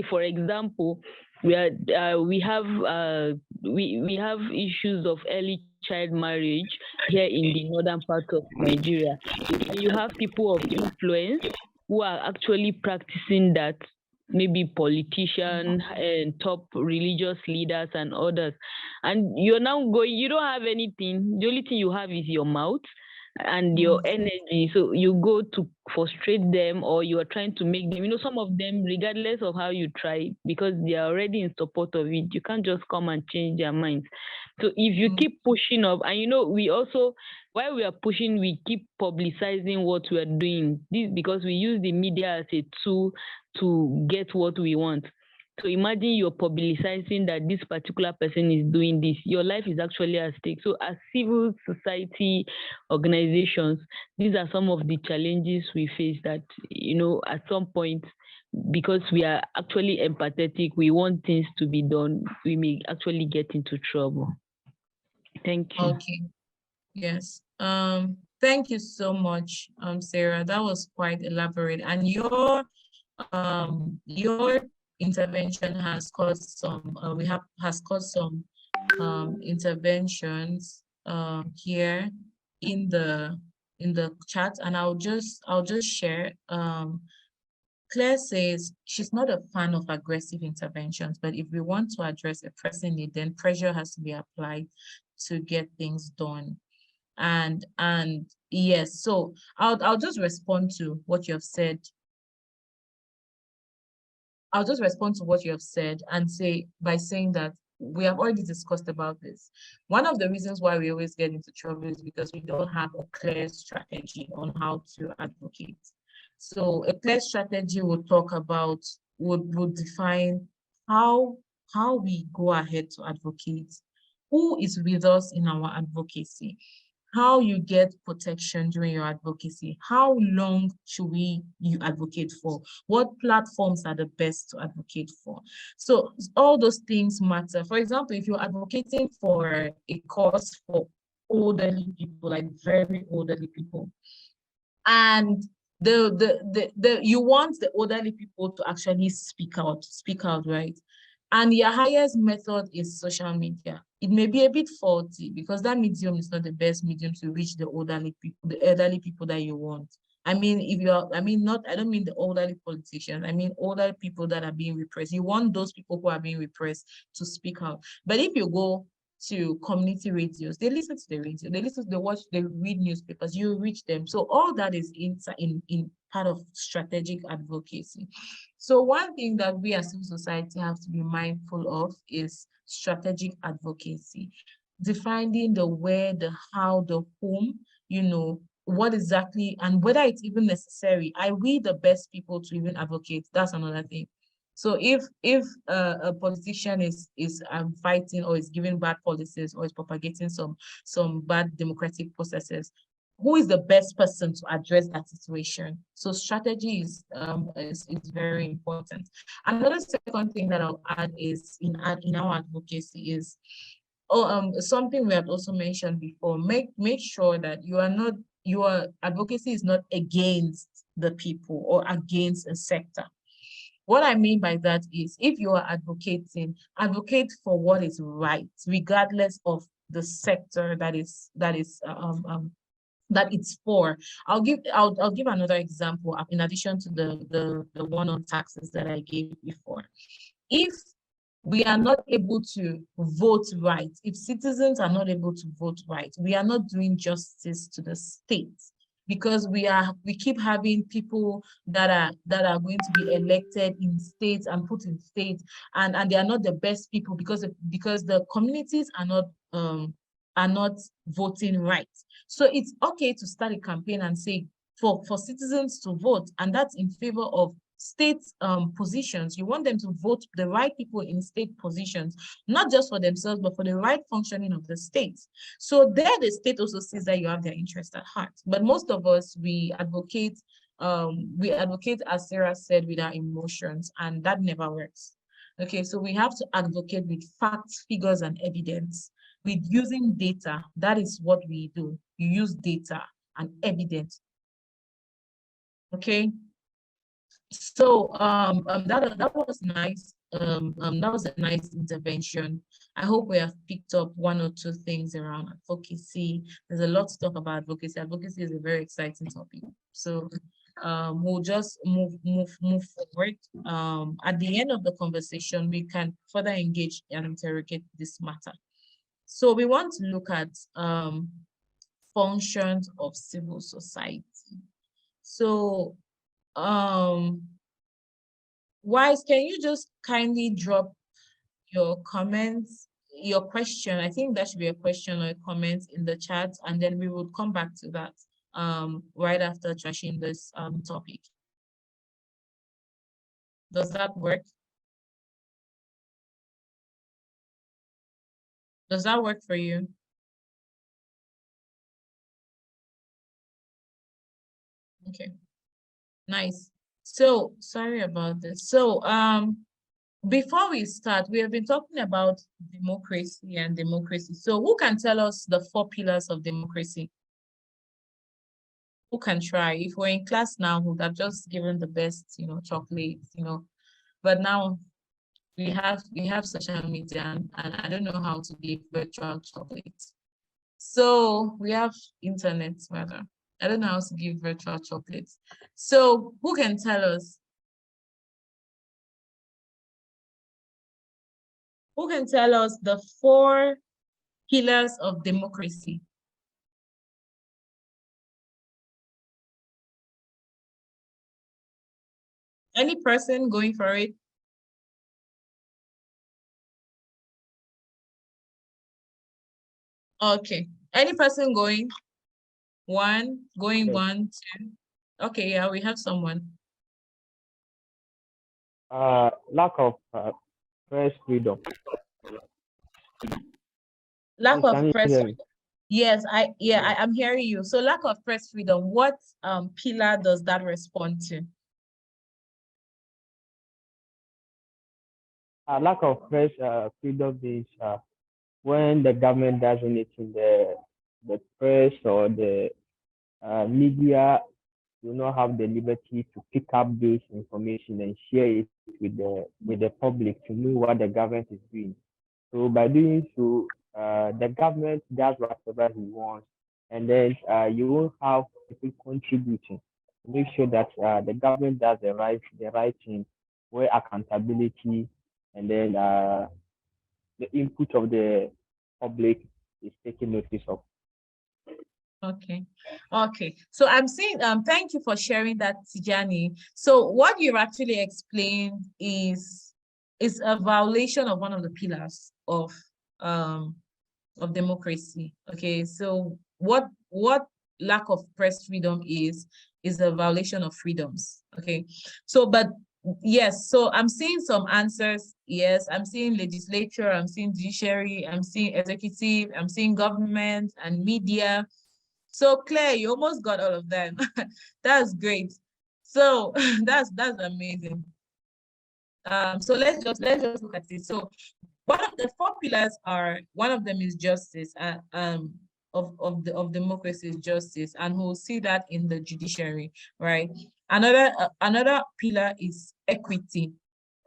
for example, we have issues of early child marriage here in the northern part of Nigeria. You have people of influence who are actually practicing that, maybe politicians and top religious leaders and others. And you're now going, you don't have anything. The only thing you have is your mouth. and your energy. So you go to frustrate them, or you are trying to make them, some of them, regardless of how you try, because they are already in support of it, you can't just come and change their minds. So if you keep pushing up, and we also, while we are pushing, we keep publicizing what we are doing. This because we use the media as a tool to get what we want. So imagine you're publicizing that this particular person is doing this. Your life is actually at stake. So as civil society organizations, these are some of the challenges we face that, at some point, because we are actually empathetic, we want things to be done, we may actually get into trouble. Thank you. Okay. Yes. Thank you so much, Sarah. That was quite elaborate. And your intervention has caused some has caused some interventions here in the chat, and I'll just share. Claire says she's not a fan of aggressive interventions, but if we want to address a pressing need, then pressure has to be applied to get things done. And yes, so I'll just respond to what you have said. I'll just respond to what you have said and say that we have already discussed about this. One of the reasons why we always get into trouble is because we don't have a clear strategy on how to advocate. So a clear strategy would talk about, would define how we go ahead to advocate, who is with us in our advocacy, how you get protection during your advocacy, how long should you advocate for, what platforms are the best to advocate for. So all those things matter. For example, if you're advocating for a cause for elderly people, like very elderly people, and you want the elderly people to actually speak out, right? And your highest method is social media. It may be a bit faulty because that medium is not the best medium to reach the elderly people that you want. I mean, I don't mean the elderly politicians. I mean older people that are being repressed. You want those people who are being repressed to speak out. But if you go to community radios, they listen to the radio, they watch, they read newspapers, you reach them. So all that is in part of strategic advocacy. So one thing that we as civil society have to be mindful of is strategic advocacy, defining the where, the how, the whom, what exactly, and whether it's even necessary. Are we the best people to even advocate? That's another thing. So if a politician is fighting or is giving bad policies or is propagating some bad democratic processes, who is the best person to address that situation? So strategy is very important. Another second thing that I'll add is in our advocacy is something we had also mentioned before. Make sure that your advocacy is not against the people or against a sector. What I mean by that is, if you are advocating, advocate for what is right, regardless of the sector that it's for. I'll give another example in addition to the one on taxes that I gave before. If we are not able to vote right, if citizens are not able to vote right, we are not doing justice to the state, because we keep having people that are going to be elected in states and put in states, and they are not the best people because the communities are not voting right. So it's okay to start a campaign and say for citizens to vote, and that's in favor of state positions. You want them to vote the right people in state positions, not just for themselves, but for the right functioning of the state. So there, the state also sees that you have their interest at heart. But most of us, we advocate, as Sarah said, with our emotions, and that never works. Okay, so we have to advocate with facts, figures, and evidence, with using data. That is what we do. You use data and evidence. Okay. So that was nice. That was a nice intervention. I hope we have picked up one or two things around advocacy. There's a lot to talk about advocacy. Advocacy is a very exciting topic. So we'll just move forward. At the end of the conversation, we can further engage and interrogate this matter. So we want to look at functions of civil society. So, Wise, can you just kindly drop your comments, your question? I think that should be a question or a comment in the chat, and then we will come back to that right after trashing this topic. Does that work? Does that work for you? Okay, nice. So sorry about this. So before we start, we have been talking about democracy and democracy. So who can tell us the 4 pillars of democracy? Who can try? If we're in class now, we would have just given the best, chocolates, But now we have social media, and I don't know how to give virtual chocolates. So we have internet, rather. I don't know how to give virtual chocolates. So who can tell us? Who can tell us the 4 pillars of democracy? Any person going for it? Okay. Any person going? One, going 1, 2. Okay, yeah, we have someone. Lack of press freedom. Lack Please, of can you press. hear me? Yes, I'm hearing you. So lack of press freedom, what pillar does that respond to? Lack of press freedom is when the government does anything, the press or the media do not have the liberty to pick up this information and share it with the public to know what the government is doing. So by doing so, the government does whatever he wants, and then you won't have people contributing to make sure that the government does the right thing, where accountability and then the input of the public is taken notice of. Okay. So I'm saying, thank you for sharing that, Tijani. So what you've actually explained is a violation of one of the pillars of democracy. Okay. So what lack of press freedom is a violation of freedoms. Okay. So, but yes, so I'm seeing some answers. Yes, I'm seeing legislature, I'm seeing judiciary, I'm seeing executive, I'm seeing government and media. So Claire, you almost got all of them. That's great. So that's amazing. So let's just look at it. So one of the 4 pillars are, one of them is justice, of democracy is justice, and we'll see that in the judiciary, right? Another pillar is equity,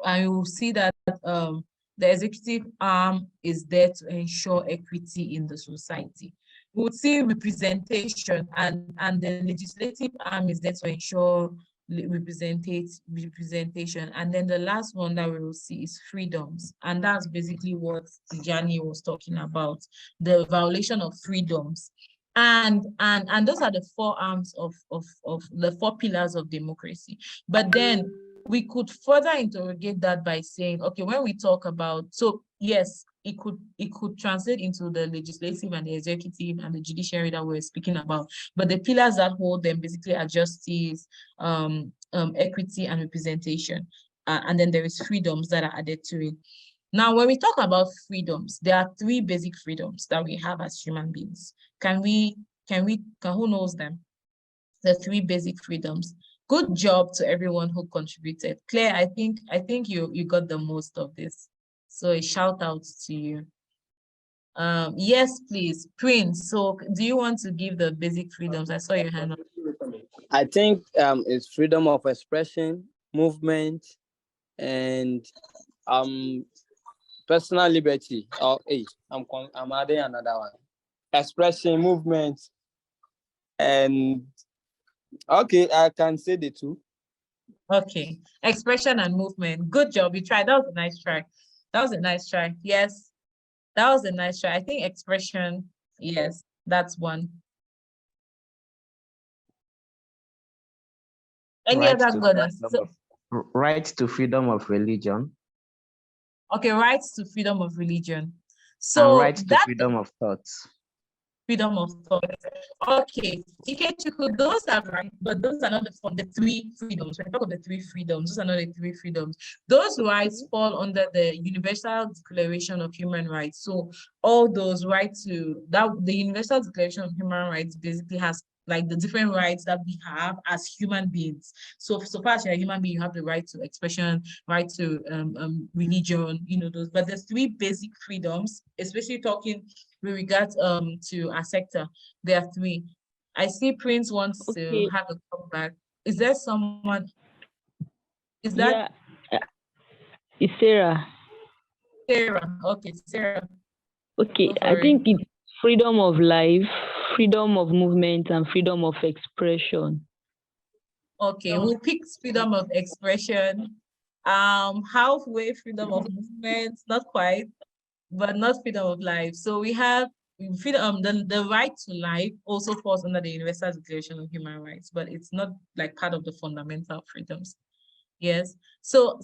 and you will see that the executive arm is there to ensure equity in the society. We would see representation, and the legislative arm is there to ensure representation. And then the last one that we will see is freedoms, and that's basically what Tijani was talking about, the violation of freedoms. And those are the 4 arms of the 4 pillars of democracy. But then we could further interrogate that by saying, okay, when we talk about, so yes, it could translate into the legislative and the executive and the judiciary that we're speaking about. But the pillars that hold them basically are justice, equity, and representation. And then there is freedoms that are added to it. Now, when we talk about freedoms, there are 3 basic freedoms that we have as human beings. Who knows them? The 3 basic freedoms. Good job to everyone who contributed. Claire, I think you got the most of this. So a shout out to you. Yes, please, Prince. So do you want to give the basic freedoms? I saw your hand up. I think it's freedom of expression, movement, and personal liberty. Oh, hey, I'm adding another one. Expression, movement, and okay, I can say the 2. Okay, expression and movement. Good job. You tried. That was a nice try. Yes, that was a nice try. I think expression, yes, that's one. Any Right other to governance? freedom of, right to freedom of religion. Okay, rights to freedom of religion. And So right to that freedom of thoughts. freedom of thought. Okay, Ikechukwu, those are right, but those are not the three freedoms. When we talk of the three freedoms, those are not the three freedoms. Those rights fall under the Universal Declaration of Human Rights. So all those rights to that, the Universal Declaration of Human Rights basically has like the different rights that we have as human beings. So far as you're a human being, you have the right to expression, right to religion, you know, those. But there's three basic freedoms, especially talking with regards to our sector. There are three. I see Prince wants to have a comeback. Is there someone? Is that? Yeah, it's Sarah. Sarah. Okay, Sarah. Okay, I think it's freedom of life, freedom of movement, and freedom of expression. Okay, we'll pick freedom of expression. Halfway freedom of movement, not quite, but not freedom of life. So we have freedom, the right to life also falls under the Universal Declaration of Human Rights, but it's not like part of the fundamental freedoms. Yes. So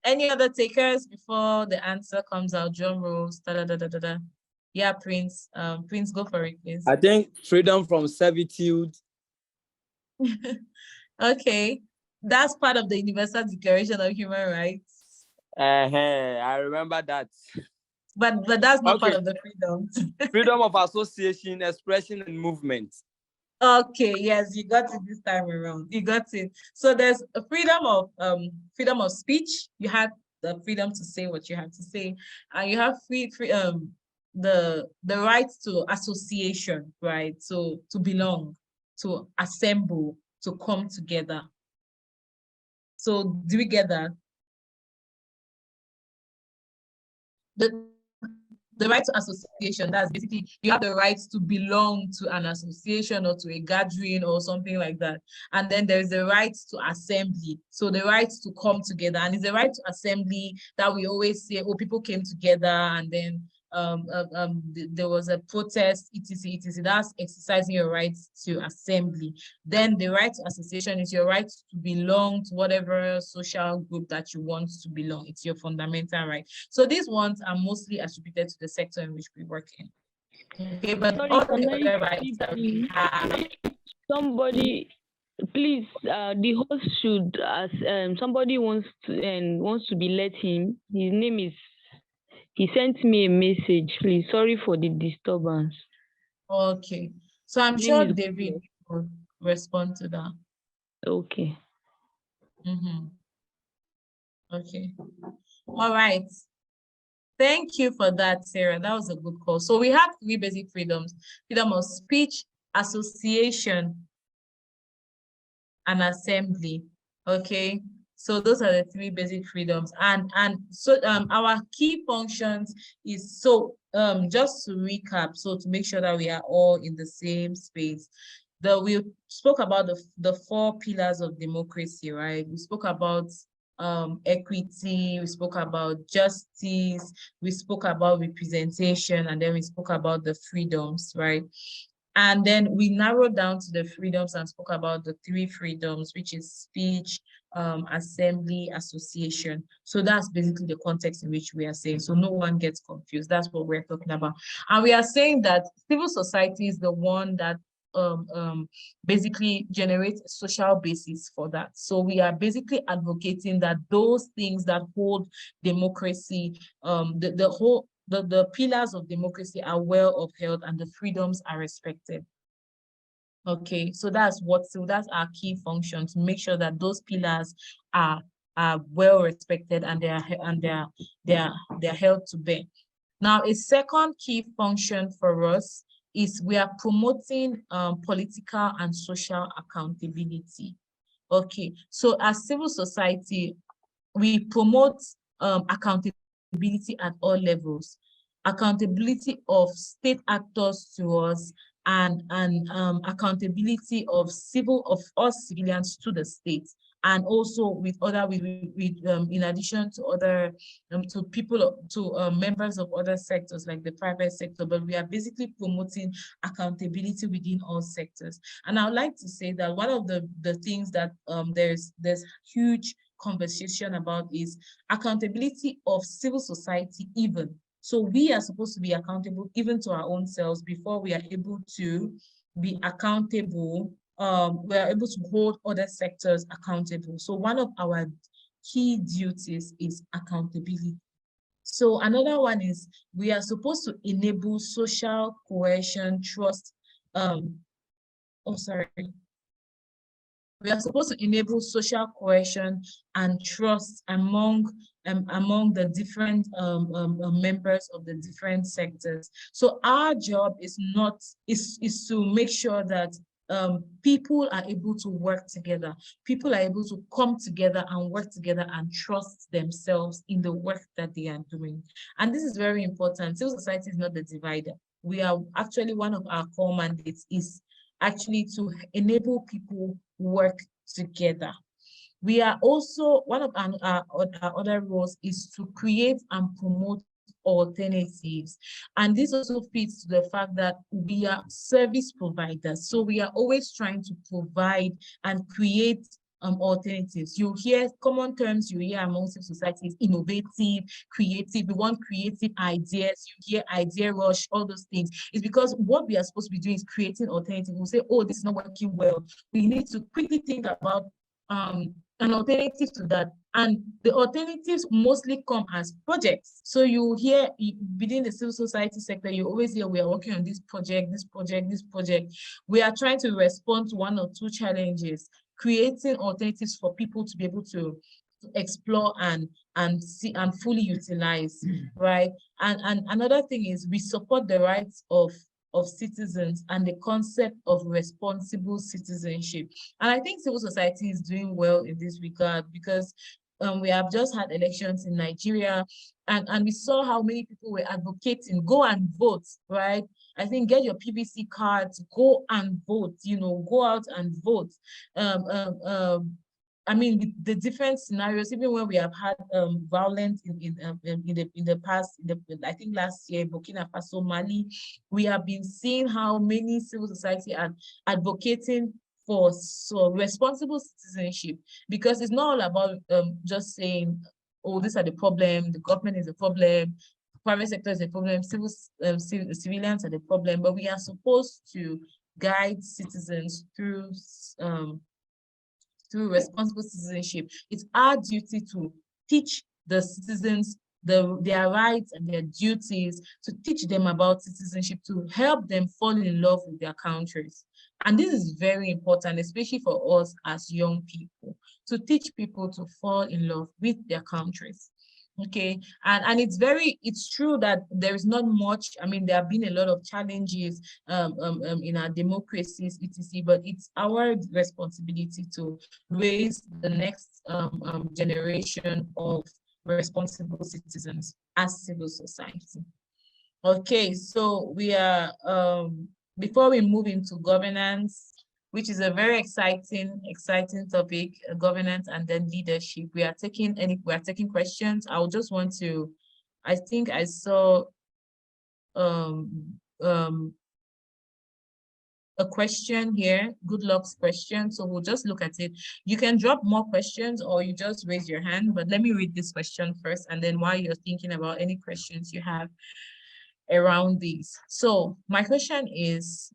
any other takers before the answer comes out? Drum rolls. Da, da, da, da, da, da. Yeah, Prince. Prince, go for it, please. I think freedom from servitude. Okay, that's part of the Universal Declaration of Human Rights. I remember that. But that's not part of the freedoms. Freedom of association, expression, and movement. Okay, yes, you got it this time around. You got it. So there's a freedom of speech. You have the freedom to say what you have to say, and you have the right to association, right? So to belong, to assemble, to come together. So do we get that? The right to association, that's basically you have the right to belong to an association or to a gathering or something like that. And then there's the right to assembly. So the right to come together, and it's the right to assembly that we always say, oh, people came together and then there was a protest, etc., etc. That's exercising your right to assembly. Then the right to association is your right to belong to whatever social group that you want to belong. It's your fundamental right. So these ones are mostly attributed to the sector in which we work in. Okay, but Sorry, all the other rights that we have. Somebody, please, the host should, as somebody wants to be let him. His name is. He sent me a message. Please, sorry for the disturbance. Okay, so I'm sure David will respond to that. Okay. Okay. All right. Thank you for that, Sarah. That was a good call. So we have three basic freedoms: freedom of speech, association, and assembly. Okay. So those are the three basic freedoms. And so our key functions is, so just to recap, so to make sure that we are all in the same space. We spoke about the four pillars of democracy, right? We spoke about equity, we spoke about justice, we spoke about representation, and then we spoke about the freedoms, right? And then we narrowed down to the freedoms and spoke about the three freedoms, which is speech, assembly, association. So that's basically the context in which we are saying. So no one gets confused. That's what we're talking about. And we are saying that civil society is the one that basically generates a social basis for that. So we are basically advocating that those things that hold democracy, the pillars of democracy are well upheld and the freedoms are respected. Okay, so that's our key function, to make sure that those pillars are well respected and they're held to bear. Now, a second key function for us is we are promoting political and social accountability. Okay, so as civil society, we promote accountability at all levels, accountability of state actors to us, and accountability of us civilians to the state. and also with other, in addition to other, to people, to members of other sectors like the private sector, but we are basically promoting accountability within all sectors. And I would like to say that one of the things that there's huge conversation about is accountability of civil society even. So we are supposed to be accountable even to our own selves before we are able to be accountable. We are able to hold other sectors accountable. So one of our key duties is accountability. So another one is we are supposed to enable social cohesion, trust. We are supposed to enable social cohesion and trust among the different members of the different sectors. So our job is to make sure that people are able to work together. People are able to come together and work together and trust themselves in the work that they are doing. And this is very important. Civil society is not the divider. We are actually, one of our core mandates is actually to enable people work together. We are also, one of our other roles is to create and promote alternatives. And this also fits to the fact that we are service providers. So we are always trying to provide and create alternatives. You hear common terms you hear among civil societies: innovative, creative. We want creative ideas. You hear idea rush, all those things. It's because what we are supposed to be doing is creating alternatives. We'll say, oh, this is not working well. We need to quickly think about an alternative to that. And the alternatives mostly come as projects. So you hear within the civil society sector, you always hear, we are working on this project, this project, this project. We are trying to respond to one or two challenges, creating alternatives for people to be able to explore and see and fully utilize, right? And another thing is we support the rights of citizens and the concept of responsible citizenship. And I think civil society is doing well in this regard, because we have just had elections in Nigeria, and we saw how many people were advocating, go and vote, right? I think get your PVC cards, go and vote, go out and vote. I mean, with the different scenarios, even when we have had violence in the past, I think last year, Burkina Faso, Mali, we have been seeing how many civil society are advocating for responsible citizenship, because it's not all about just saying, oh, these are the problem, the government is the problem, private sector is the problem, civilians are the problem, but we are supposed to guide citizens through responsible citizenship. It's our duty to teach the citizens their rights and their duties, to teach them about citizenship, to help them fall in love with their countries. And this is very important, especially for us as young people, to teach people to fall in love with their countries. Okay, and it's true that there is not much. I mean, there have been a lot of challenges in our democracies, etc. But it's our responsibility to raise the next generation of responsible citizens as civil society. Okay, so we are before we move into governance, which is a very exciting topic, governance and then leadership. We are taking questions. I would just want to, I think I saw a question here, good luck's question. So we'll just look at it. You can drop more questions or you just raise your hand, but let me read this question first. And then while you're thinking about any questions you have around these. So my question is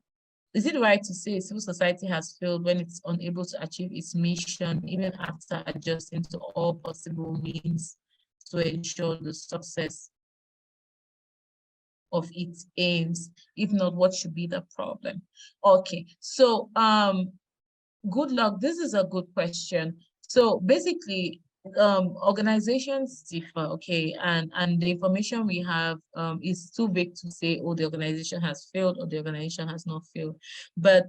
it right to say civil society has failed when it's unable to achieve its mission, even after adjusting to all possible means to ensure the success of its aims? If not, what should be the problem? Okay, so good luck. This is a good question. So basically, organizations differ, okay, and the information we have is too vague to say, oh, the organization has failed or the organization has not failed. But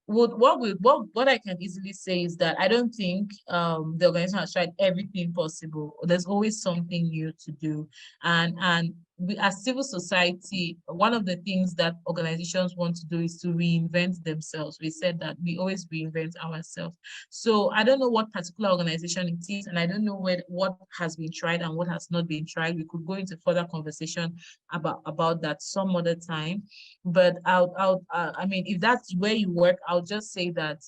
what I can easily say is that I don't think the organization has tried everything possible. There's always something new to do, and we, as civil society, one of the things that organizations want to do is to reinvent themselves. We said that we always reinvent ourselves. So I don't know what particular organization it is, and I don't know what has been tried and what has not been tried. We could go into further conversation about that some other time. But I mean, if that's where you work, I'll just say that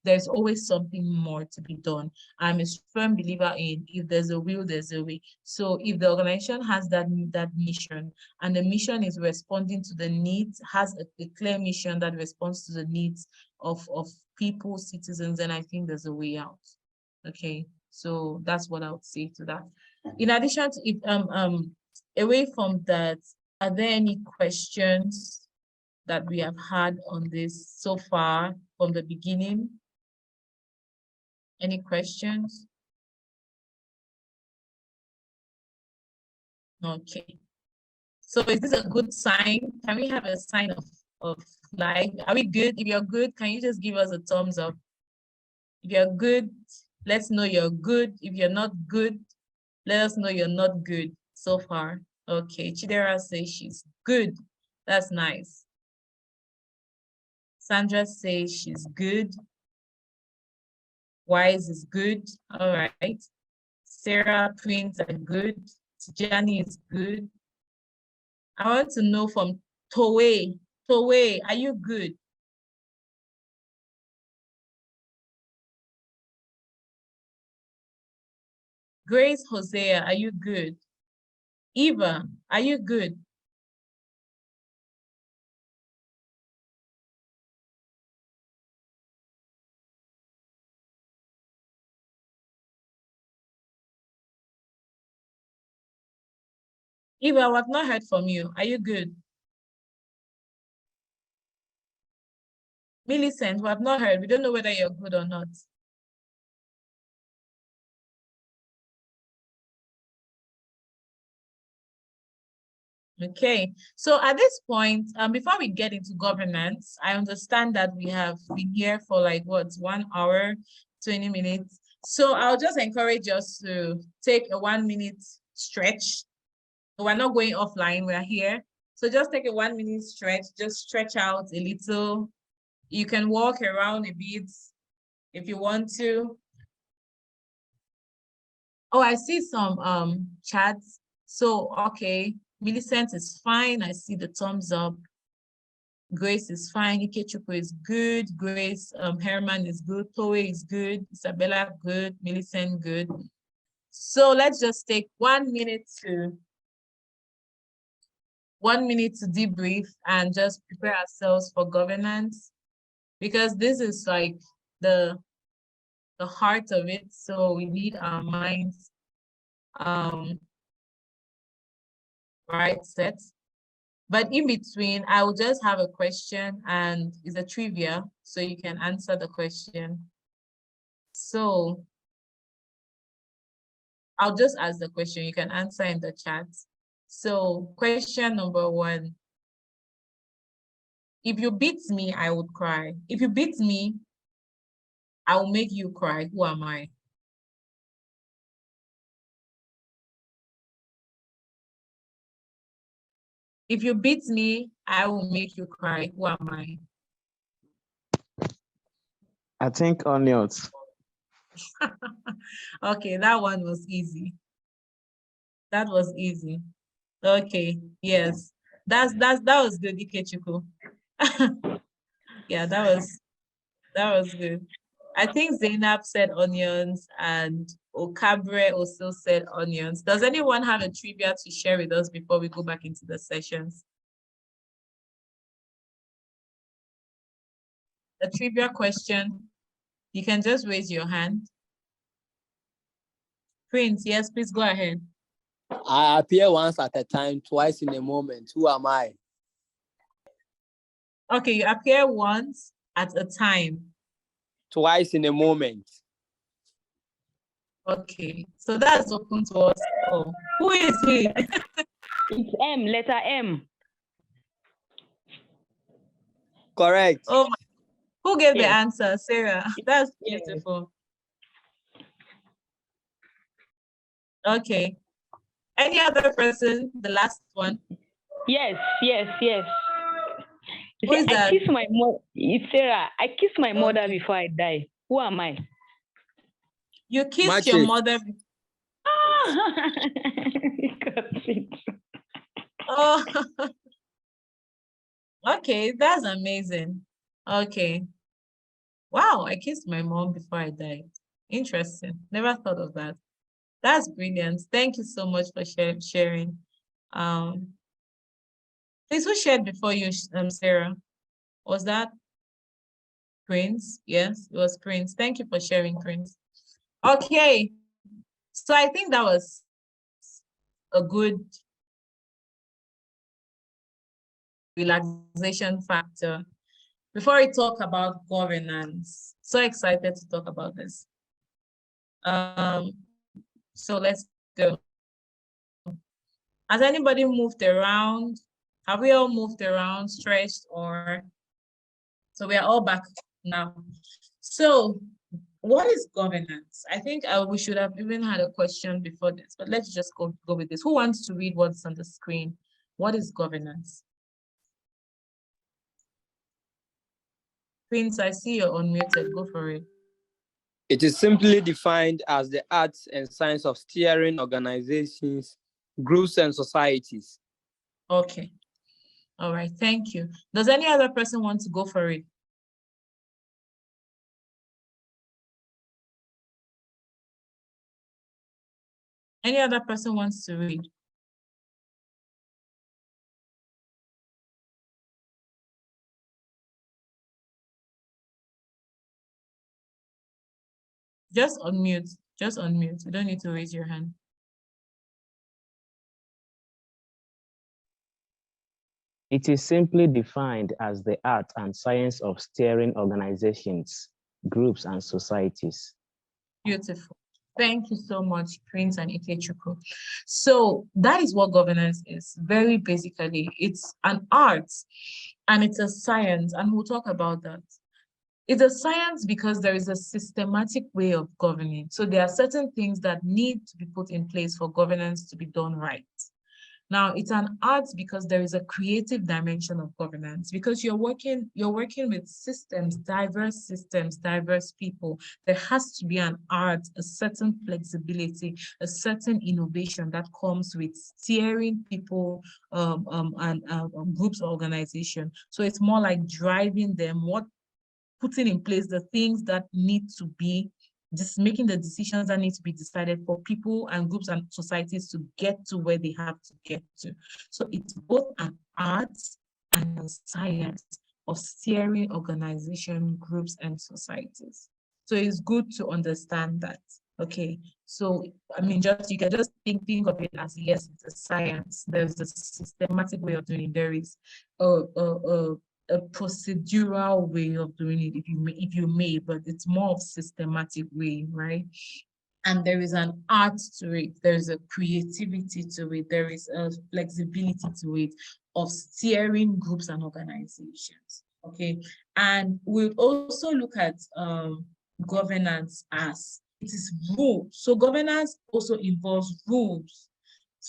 there's always something more to be done. I'm a firm believer in if there's a will, there's a way. So if the organization has that mission, and the mission is responding to the needs, has a clear mission that responds to the needs of people, citizens, and I think there's a way out. Okay, so that's what I would say to that. In addition to it, away from that, are there any questions that we have had on this so far from the beginning? Any questions? Okay. So is this a good sign? Can we have a sign of like, are we good? If you're good, can you just give us a thumbs up? If you're good, let's know you're good. If you're not good, let us know you're not good so far. Okay, Chidera says she's good. That's nice. Sandra says she's good. Wise is good. All right. Sarah, Prince are good. Tijani is good. I want to know from Towe. Towe, are you good? Grace Hosea, are you good? Eva, are you good? Eva, I've not heard from you. Are you good? Millicent, we have not heard. We don't know whether you're good or not. Okay, so at this point, before we get into governance, I understand that we have been here for like what, 1 hour, 20 minutes. So I'll just encourage us to take a 1 minute stretch. We're not going offline, we're here. So just take a 1 minute stretch, just stretch out a little. You can walk around a bit if you want to. Oh, I see some chats. So, okay, Millicent is fine. I see the thumbs up. Grace is fine. Ikechukwu is good. Grace, Herman is good. Towe is good. Isabella, good. Millicent, good. So let's just take 1 minute to debrief and just prepare ourselves for governance, because this is like the heart of it. So we need our minds right set. But in between, I will just have a question, and it's a trivia, so you can answer the question. So I'll just ask the question, you can answer in the chat. So question number 1, if you beat me, I would cry. If you beat me, I will make you cry. Who am I? If you beat me, I will make you cry. Who am I? I think onions. Okay, that one was easy. That was easy. Okay, yes. That was good, Ikechukwu. Yeah, that was good. I think Zainab said onions and Okabre also said onions. Does anyone have a trivia to share with us before we go back into the sessions? A trivia question, you can just raise your hand. Prince, yes, please go ahead. I appear once at a time, twice in a moment. Who am I? Okay, you appear once at a time. Twice in a moment. Okay, so that's open to us. Oh, who is he? It's M, letter M. Correct. Oh, my. Who gave the Yes. answer? Sarah. That's beautiful. Okay. Any other person? The last one. Yes. Who is that? I kiss my mother. Sarah, I kiss my mother before I die. Who am I? You kissed your mother. Oh, okay, that's amazing. Okay. Wow, I kissed my mom before I died. Interesting. Never thought of that. That's brilliant. Thank you so much for sharing. Please, who shared before you, Sarah? Was that Prince? Yes, it was Prince. Thank you for sharing, Prince. Okay, so I think that was a good relaxation factor. Before we talk about governance, so excited to talk about this. So let's go. Has anybody moved around? Have we all moved around, stretched, or? So we are all back now. So what is governance? I think we should have even had a question before this, but let's just go with this. Who wants to read what's on the screen? What is governance? Prince, I see you're unmuted. Go for it. It is simply defined as the arts and science of steering organizations, groups, and societies. Okay. All right. Thank you. Does any other person want to go for it? Any other person wants to read? Just unmute. Just unmute. You don't need to raise your hand. It is simply defined as the art and science of steering organizations, groups, and societies. Beautiful. Thank you so much, Prince and Ikechukwu. So that is what governance is. Very basically, it's an art and it's a science, and we'll talk about that. It's a science because there is a systematic way of governing. So there are certain things that need to be put in place for governance to be done right. Now, it's an art because there is a creative dimension of governance, because you're working with systems, diverse people. There has to be an art, a certain flexibility, a certain innovation that comes with steering people and groups or organization. So it's more like driving them, putting in place the things that need to be, just making the decisions that need to be decided for people and groups and societies to get to where they have to get to. So it's both an art and a science of steering organization, groups, and societies. So it's good to understand that. Okay, so I mean, you can just think of it as, yes, it's a science. There's a systematic way of doing it. There is a procedural way of doing it, if you may, but it's more of systematic way, right? And there is an art to it. There's a creativity to it. There is a flexibility to it of steering groups and organizations. Okay, and we'll also look at governance as it is rules. So governance also involves rules,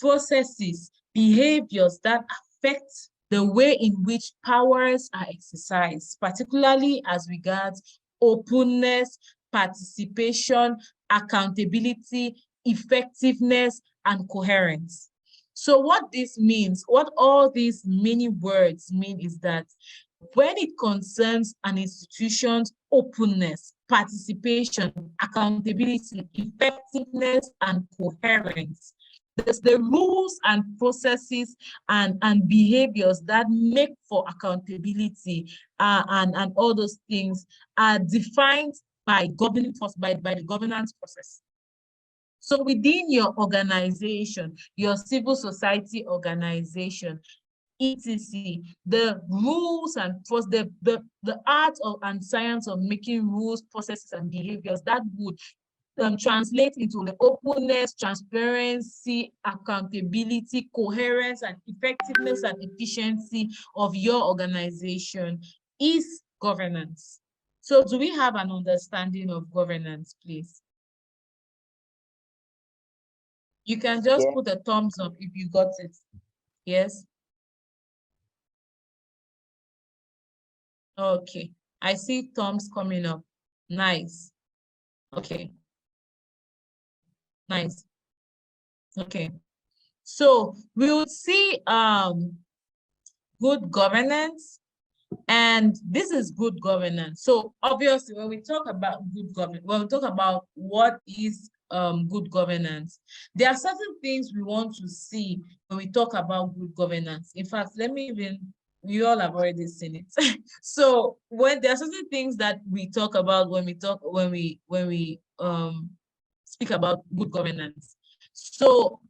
processes, behaviors that affect the way in which powers are exercised, particularly as regards openness, participation, accountability, effectiveness, and coherence. So what this means, what all these many words mean, is that when it concerns an institution's openness, participation, accountability, effectiveness, and coherence, there's the rules and processes and behaviors that make for accountability and all those things are defined by the governance process. So within your organization, your civil society organization, etc., the rules and the art and science of making rules, processes, and behaviors that would translate into the openness, transparency, accountability, coherence, and effectiveness and efficiency of your organization is governance. So do we have an understanding of governance, please? You can just put a thumbs up if you got it. Yes. Okay. I see thumbs coming up. Nice. Okay. Nice. Okay. So we would see good governance, and this is good governance. So obviously, when we talk about good governance, when we talk about what is good governance, there are certain things we want to see when we talk about good governance. In fact, let me even, you all have already seen it. So when there are certain things that we talk about when we speak about good governance. So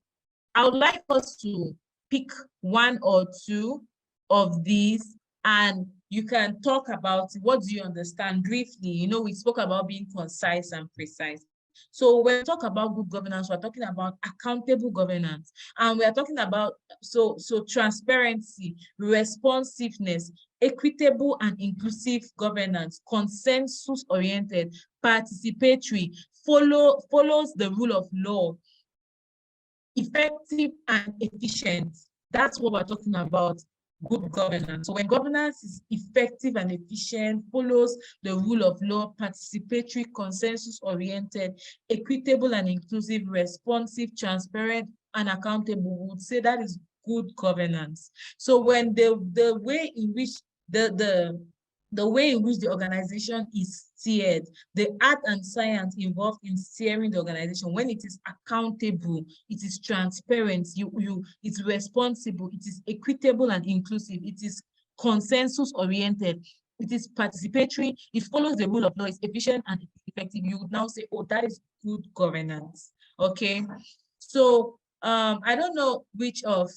I would like us to pick one or two of these, and you can talk about what do you understand briefly. You know, we spoke about being concise and precise. So when we talk about good governance, we're talking about accountable governance, and we are talking about so transparency, responsiveness, equitable and inclusive governance, consensus-oriented, participatory, follows the rule of law, effective and efficient. That's what we're talking about, good governance. So when governance is effective and efficient, follows the rule of law, participatory, consensus-oriented, equitable and inclusive, responsive, transparent, and accountable, we would say that is good governance. So when the way in which the way in which the organization is steered, the art and science involved in steering the organization, when it is accountable, it is transparent, it's responsible, it is equitable and inclusive, it is consensus-oriented, it is participatory, it follows the rule of law, it's efficient and effective, you would now say, oh, that is good governance. Okay. So I don't know which of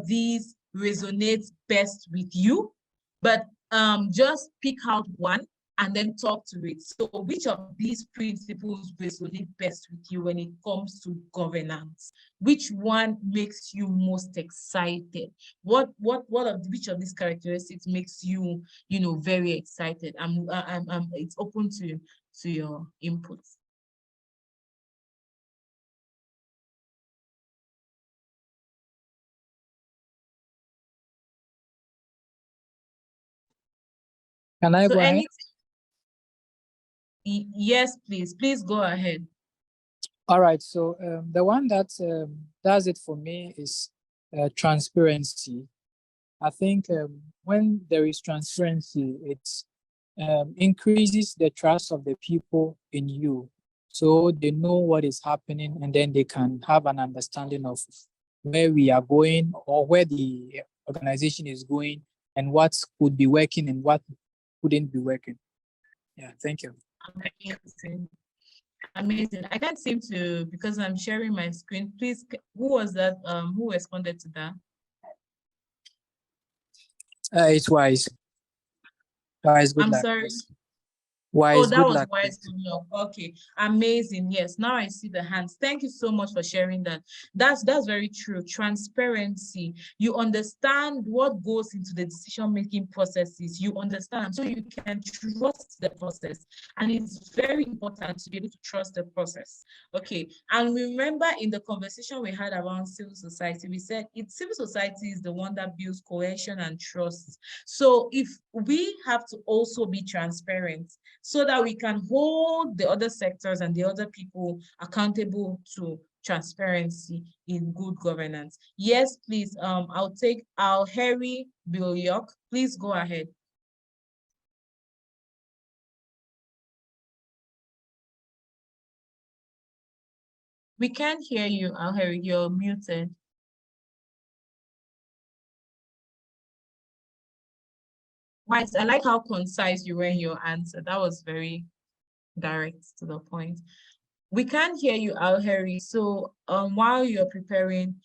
these resonates best with you, but just pick out one and then talk to it. So which of these principles resonate best with you when it comes to governance? Which one makes you most excited? Which of these characteristics makes you, very excited? It's open to your inputs. Can I go ahead? Yes, please go ahead. All right, so the one that does it for me is transparency. I think when there is transparency, it increases the trust of the people in you. So they know what is happening, and then they can have an understanding of where we are going or where the organization is going and what could be working and what couldn't be working. Yeah, thank you. Amazing. I can't seem to, because I'm sharing my screen. Please, who was that? Who responded to that? It's Wise. Wise, good I'm luck. sorry. Yes. Wise, that good was luck. Wise. Okay, amazing. Yes, now I see the hands. Thank you so much for sharing that. That's very true. Transparency. You understand what goes into the decision-making processes. You understand, so you can trust the process. And it's very important to be able to trust the process. Okay, and remember in the conversation we had around civil society, we said civil society is the one that builds cohesion and trust. So if we have to also be transparent, so that we can hold the other sectors and the other people accountable to transparency in good governance. Yes, please, I'll take Harry Bilyok. Please go ahead. We can't hear you, Harry, you're muted. Wise, I like how concise you were in your answer. That was very direct to the point. We can't hear you, Harry. So while you're preparing,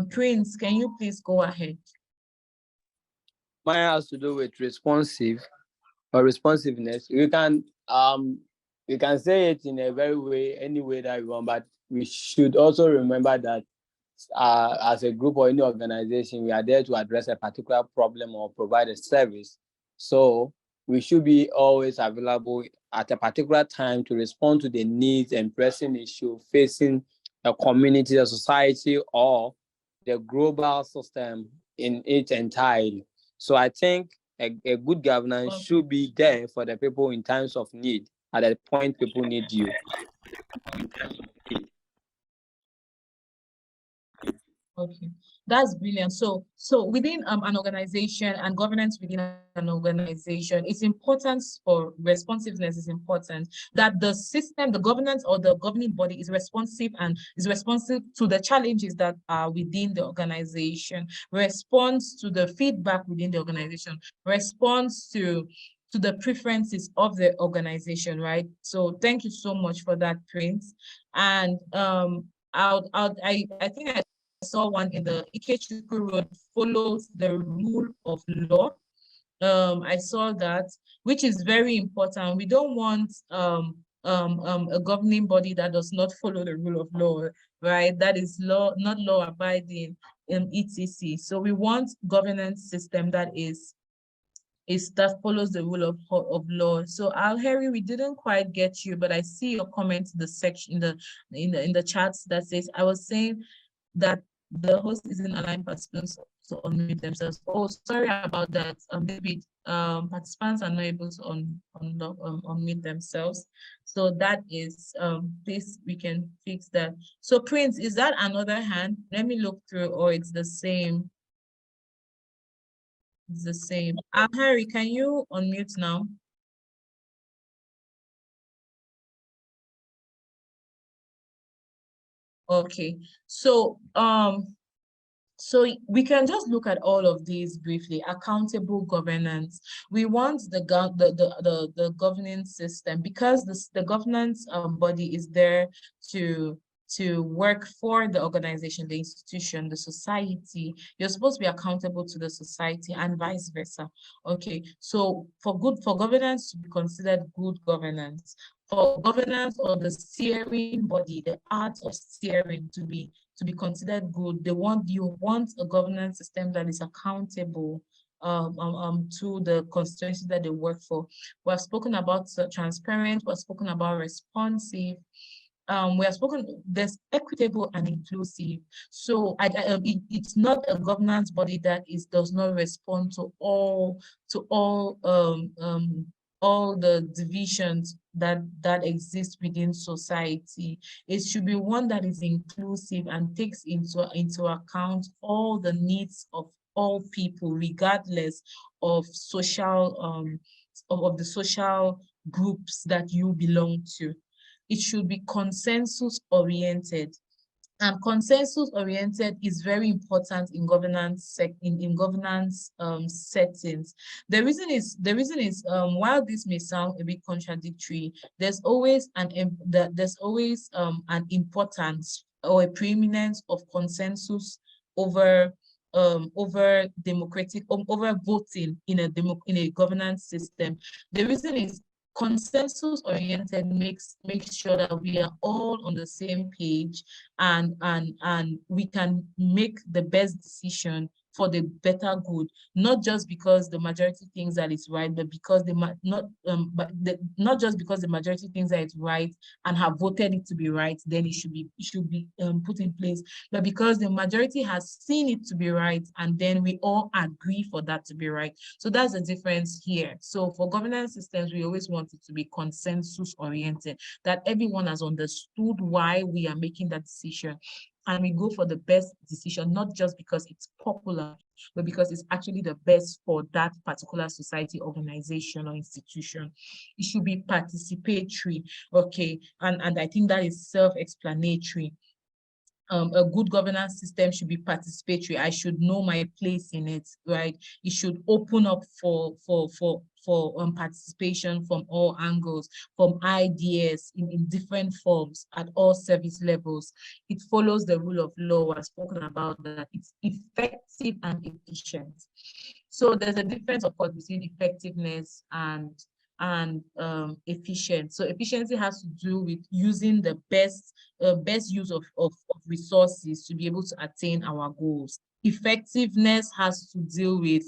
Prince, can you please go ahead? Mine has to do with responsive or responsiveness. We can say it in a any way that we want, but we should also remember that as a group or any organization, we are there to address a particular problem or provide a service. So we should be always available at a particular time to respond to the needs and pressing issue facing a community, a society, or the global system in its entirety. So I think a good governance should be there for the people in times of need, at the point people need you. Okay, that's brilliant. So within an organization and governance within an organization, it's important for responsiveness. Is important that the system, the governance or the governing body is responsive and is responsive to the challenges that are within the organization, responds to the feedback within the organization, responds to the preferences of the organization, right? So thank you so much for that, Prince. And I think I saw one in the Ikechukwu Road follows the rule of law. I saw that, which is very important. We don't want a governing body that does not follow the rule of law, right? That is law, not law abiding in etc. So we want governance system that that follows the rule of law. So Al Harry, we didn't quite get you, but I see your comment in the section in the chats that says, I was saying that the host isn't allowing participants to unmute themselves. Oh, sorry about that, David. Participants are not able to unmute themselves. So that is, please, we can fix that. So Prince, is that another hand? Let me look through, or it's the same. It's the same. Harry, can you unmute now? Okay, so we can just look at all of these briefly. Accountable governance. We want the governing system, because the governance body is there to work for the organization, the institution, the society. You're supposed to be accountable to the society and vice versa. Okay, so for governance to be considered good governance, for governance or the steering body, the art of steering to be considered good, you want a governance system that is accountable to the constituency that they work for. We have spoken about transparent, we have spoken about responsive, we have spoken, there's equitable and inclusive. So it's not a governance body that does not respond to all the divisions that exist within society. It should be one that is inclusive and takes into account all the needs of all people, regardless of social of the social groups that you belong to. It should be consensus oriented. And consensus oriented is very important in governance settings. The reason is while this may sound a bit contradictory, there's always an importance or a preeminence of consensus over voting in a governance system. The reason is consensus oriented makes sure that we are all on the same page and we can make the best decision for the better good, not just because the majority thinks that it's right, but because not just because the majority thinks that it's right and have voted it to be right, then it should be put in place, but because the majority has seen it to be right, and then we all agree for that to be right. So that's the difference here. So for governance systems, we always want it to be consensus oriented, that everyone has understood why we are making that decision. And we go for the best decision, not just because it's popular, but because it's actually the best for that particular society, organization, or institution. It should be participatory, okay? And I think that is self-explanatory. A good governance system should be participatory. I should know my place in it, right? It should open up for participation from all angles, from ideas in different forms at all service levels. It follows the rule of law. I've spoken about that. It's effective and efficient. So there's a difference, of course, between effectiveness and efficient. So efficiency has to do with using the best use of resources to be able to attain our goals. Effectiveness has to deal with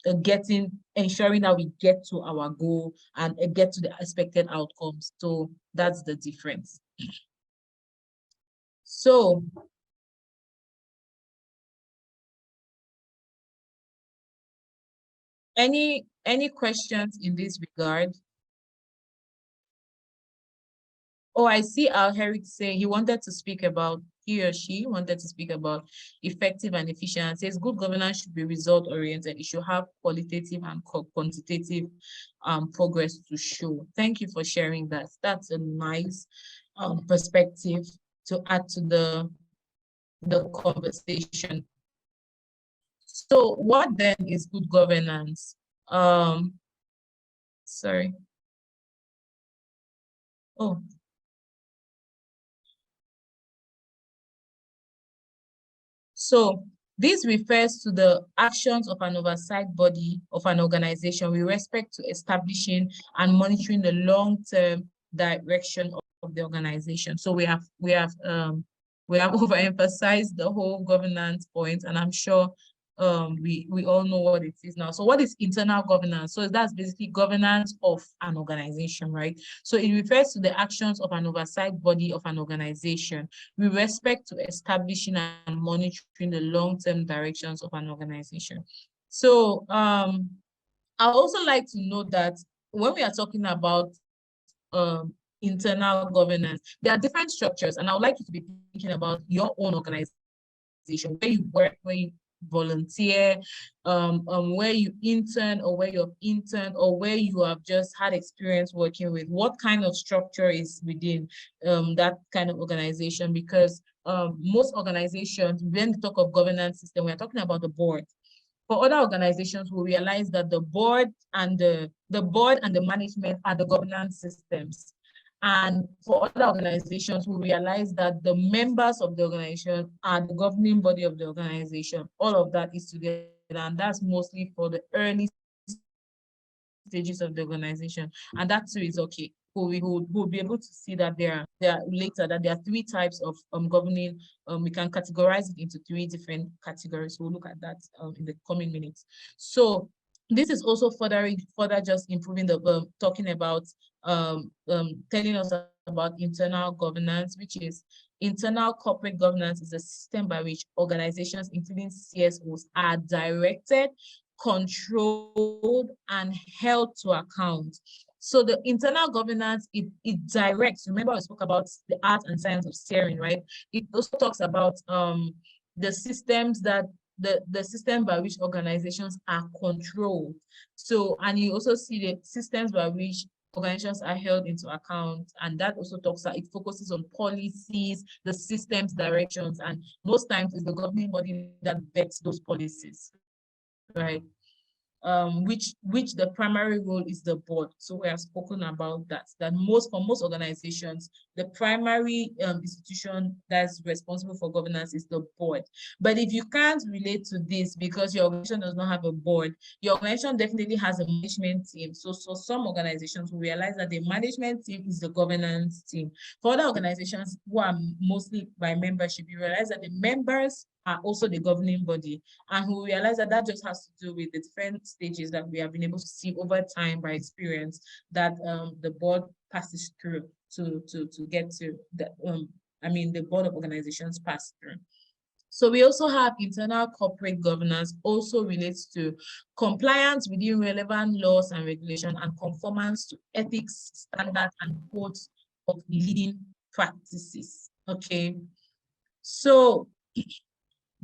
ensuring that we get to our goal and get to the expected outcomes. So that's the difference. So any questions in this regard? Oh, I see Eric saying he wanted to speak about, he or she wanted to speak about effective and efficient. It says good governance should be result oriented. It should have qualitative and quantitative progress to show. Thank you for sharing that. That's a nice perspective to add to the conversation. So what then is good governance? Sorry. Oh. So this refers to the actions of an oversight body of an organization with respect to establishing and monitoring the long-term direction of the organization. So we have overemphasized the whole governance point, and I'm sure we all know what it is now. So what is internal governance? So that's basically governance of an organization, right? So it refers to the actions of an oversight body of an organization with respect to establishing and monitoring the long-term directions of an organization. So I also like to note that when we are talking about internal governance, there are different structures, and I would like you to be thinking about your own organization, where you work, where you volunteer, where you intern or where you've interned, or where you have just had experience working with. What kind of structure is within that kind of organization? Because most organizations, when we talk of governance system, we're talking about the board. For other organizations, we realize that the board and the management are the governance systems. And for other organizations, we realize that the members of the organization are the governing body of the organization. All of that is together, and that's mostly for the early stages of the organization. And that too is okay. We'll be able to see that there are three types of governing. We can categorize it into three different categories. We'll look at that in the coming minutes. So this is also further just improving the talking about telling us about internal governance, which is internal corporate governance is a system by which organizations, including CSOs, are directed, controlled, and held to account. So the internal governance, it directs. Remember, I spoke about the art and science of steering, right? It also talks about the systems that the system by which organizations are controlled. So, and you also see the systems by which organizations are held into account, and that also it focuses on policies, the systems, directions, and most times it's the governing body that vets those policies, right? Which the primary role is the board. So we have spoken about that for most organizations, the primary institution that's responsible for governance is the board. But if you can't relate to this because your organization does not have a board, your organization definitely has a management team. So some organizations will realize that the management team is the governance team. For other organizations who are mostly by membership, you realize that the members are also the governing body, and we realize that that just has to do with the different stages that we have been able to see over time by experience that the board passes through to get to the the board of organizations pass through. So we also have internal corporate governance, also relates to compliance within relevant laws and regulation and conformance to ethics, standards, and codes of leading practices. Okay, so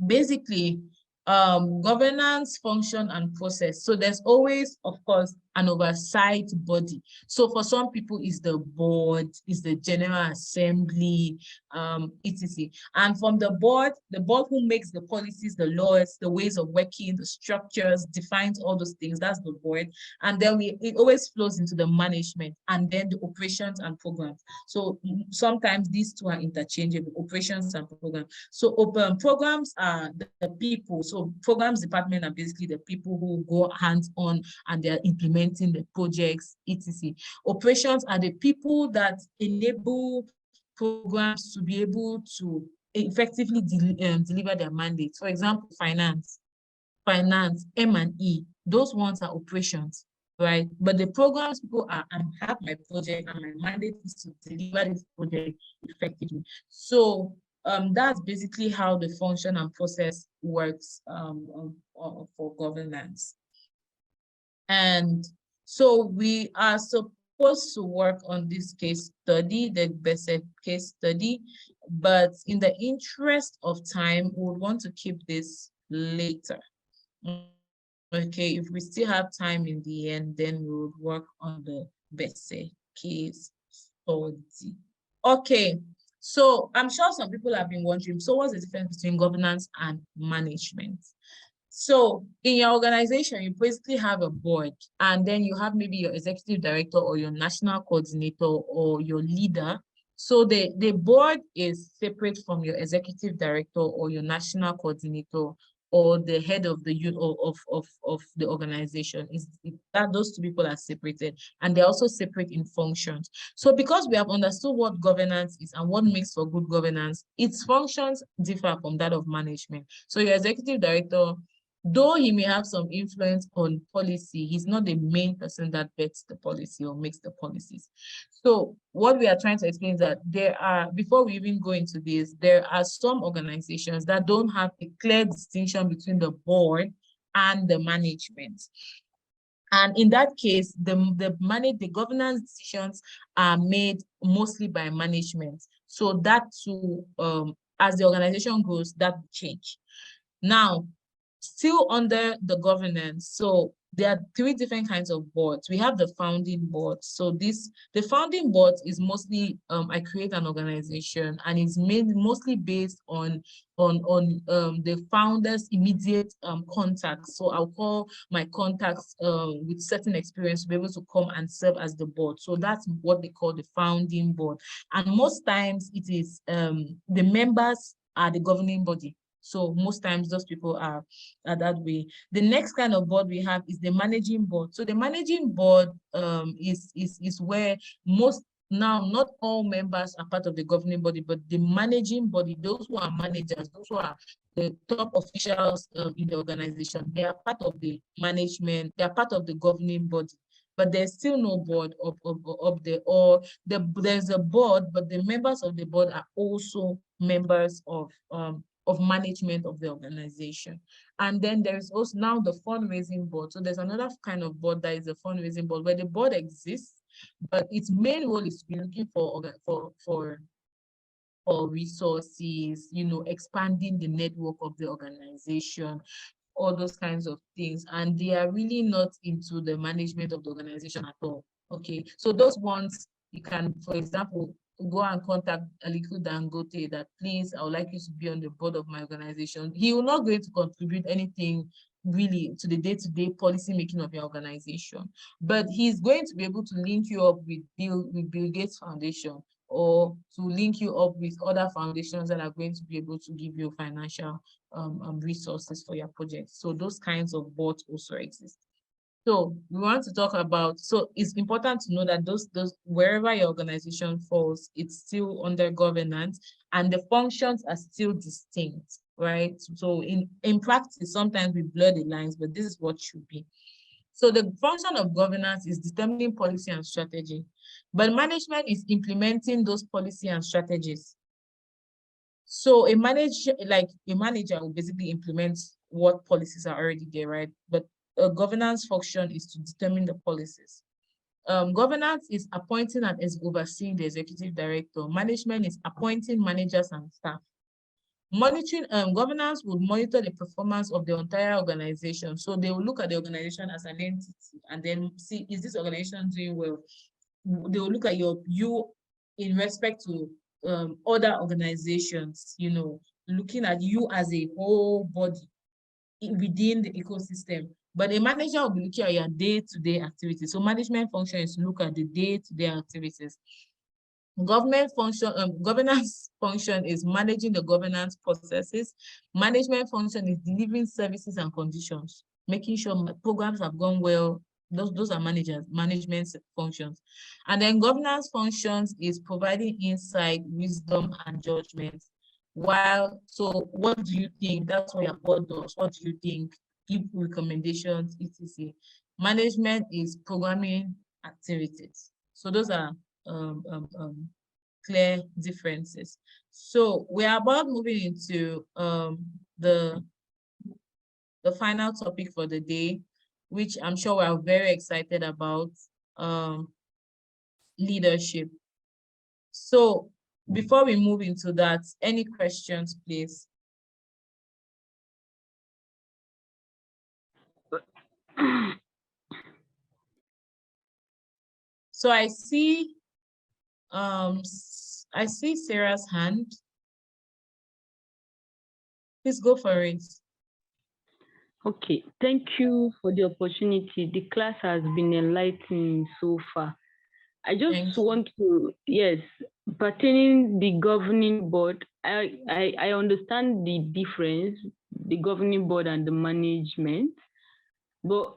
basically governance, function, and process. So there's always, of course, an oversight body. So for some people, it's the board, it's the General Assembly, etc. And from the board who makes the policies, the laws, the ways of working, the structures, defines all those things, that's the board. And then it always flows into the management and then the operations and programs. So sometimes these two are interchangeable, operations and programs. So programs are the people. So programs department are basically the people who go hands-on and they're implementing the projects, etc. Operations are the people that enable programs to be able to effectively deliver their mandates. For example, finance. finance, M&E, those ones are operations, right? But the programs people are, I have my project and my mandate is to deliver this project effectively. So that's basically how the function and process works for governance. And so we are supposed to work on this case study, the best case study, but in the interest of time, we would want to keep this later. Okay, if we still have time in the end, then we would work on the best case study. Okay, so I'm sure some people have been wondering, so what's the difference between governance and management? So in your organization, you basically have a board, and then you have maybe your executive director or your national coordinator or your leader. So the board is separate from your executive director or your national coordinator or the head of the of the organization. Is that those two people are separated, and they're also separate in functions. So because we have understood what governance is and what makes for good governance, its functions differ from that of management. So your executive director, though he may have some influence on policy, he's not the main person that bets the policy or makes the policies. So what we are trying to explain is that there are, before we even go into this, there are some organizations that don't have a clear distinction between the board and the management. And in that case, the governance decisions are made mostly by management. So that too, as the organization grows, that will change. Now, still under the governance, so there are three different kinds of boards. We have the founding board. So the founding board is mostly, I create an organization and it's mostly based on the founder's immediate contacts. So I'll call my contacts with certain experience to be able to come and serve as the board. So that's what they call the founding board. And most times it is the members are the governing body. So most times those people are that way. The next kind of board we have is the managing board. So the managing board is where not all members are part of the governing body, but the managing body, those who are managers, those who are the top officials in the organization, they are part of the management, they are part of the governing body. But there's still no board up there, or there's a board, but the members of the board are also members of management of the organization. And then there is also now the fundraising board. So there's another kind of board that is a fundraising board where the board exists, but its main role is to be looking for resources, expanding the network of the organization, all those kinds of things. And they are really not into the management of the organization at all. Okay, so those ones, you can, for example, go and contact Aliko Dangote that, please, I would like you to be on the board of my organization. He will not going to contribute anything really to the day-to-day policy making of your organization, but he's going to be able to link you up with Bill Gates Foundation, or to link you up with other foundations that are going to be able to give you financial resources for your project. So those kinds of boards also exist. So we want to talk about, so it's important to know that those wherever your organization falls, it's still under governance and the functions are still distinct, right? So in practice, sometimes we blur the lines, but this is what should be. So the function of governance is determining policy and strategy, but management is implementing those policy and strategies. So a manager will basically implement what policies are already there, right? But a governance function is to determine the policies. Governance is appointing and overseeing the executive director. Management is appointing managers and staff. Monitoring, governance would monitor the performance of the entire organization. So they will look at the organization as an entity and then see, is this organization doing well? They will look at you in respect to other organizations, looking at you as a whole body within the ecosystem. But a manager will be looking at your day-to-day activities. So management function is to look at the day-to-day activities. Governance function is managing the governance processes. Management function is delivering services and conditions, making sure programs have gone well. Those are management functions. And then governance functions is providing insight, wisdom, and judgment. So what do you think? That's what your board does. What do you think? give recommendations, etc. Management is programming activities. So those are clear differences. So we are about moving into the final topic for the day, which I'm sure we are very excited about, leadership. So before we move into that, any questions, please? So I see Sarah's hand. Please go for it. Okay, thank you for the opportunity. The class has been enlightening so far. I just want to, yes, pertaining the governing board, I understand the difference, the governing board and the management, but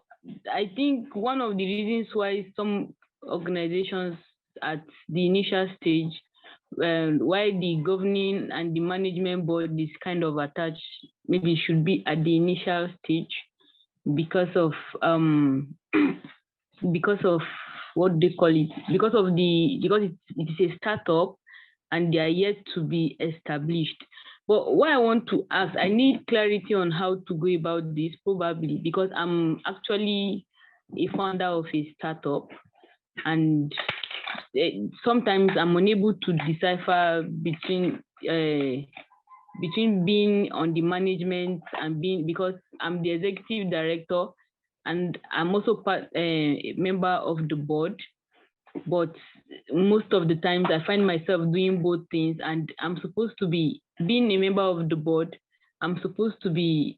I think one of the reasons why some organizations at the initial stage, why the governing and the management board is kind of attached, maybe should be at the initial stage because of what they call it, because it is a startup and they are yet to be established. But what I want to ask, I need clarity on how to go about this, probably because I'm actually a founder of a startup, and sometimes I'm unable to decipher between being on the management and being, because I'm the executive director and I'm also a member of the board. But most of the times I find myself doing both things, and I'm supposed to be being a member of the board. I'm supposed to be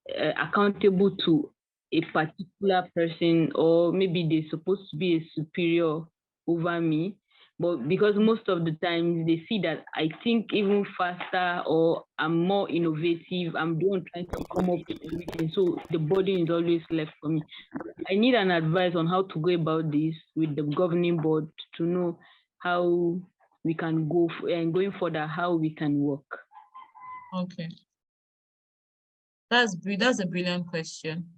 accountable to a particular person, or maybe they're supposed to be a superior over me. But because most of the time they see that I think even faster or I'm more innovative, I'm the one trying to come up with everything. So the burden is always left for me. I need an advice on how to go about this with the governing board to know how we can go and going further, how we can work. Okay. That's a brilliant question.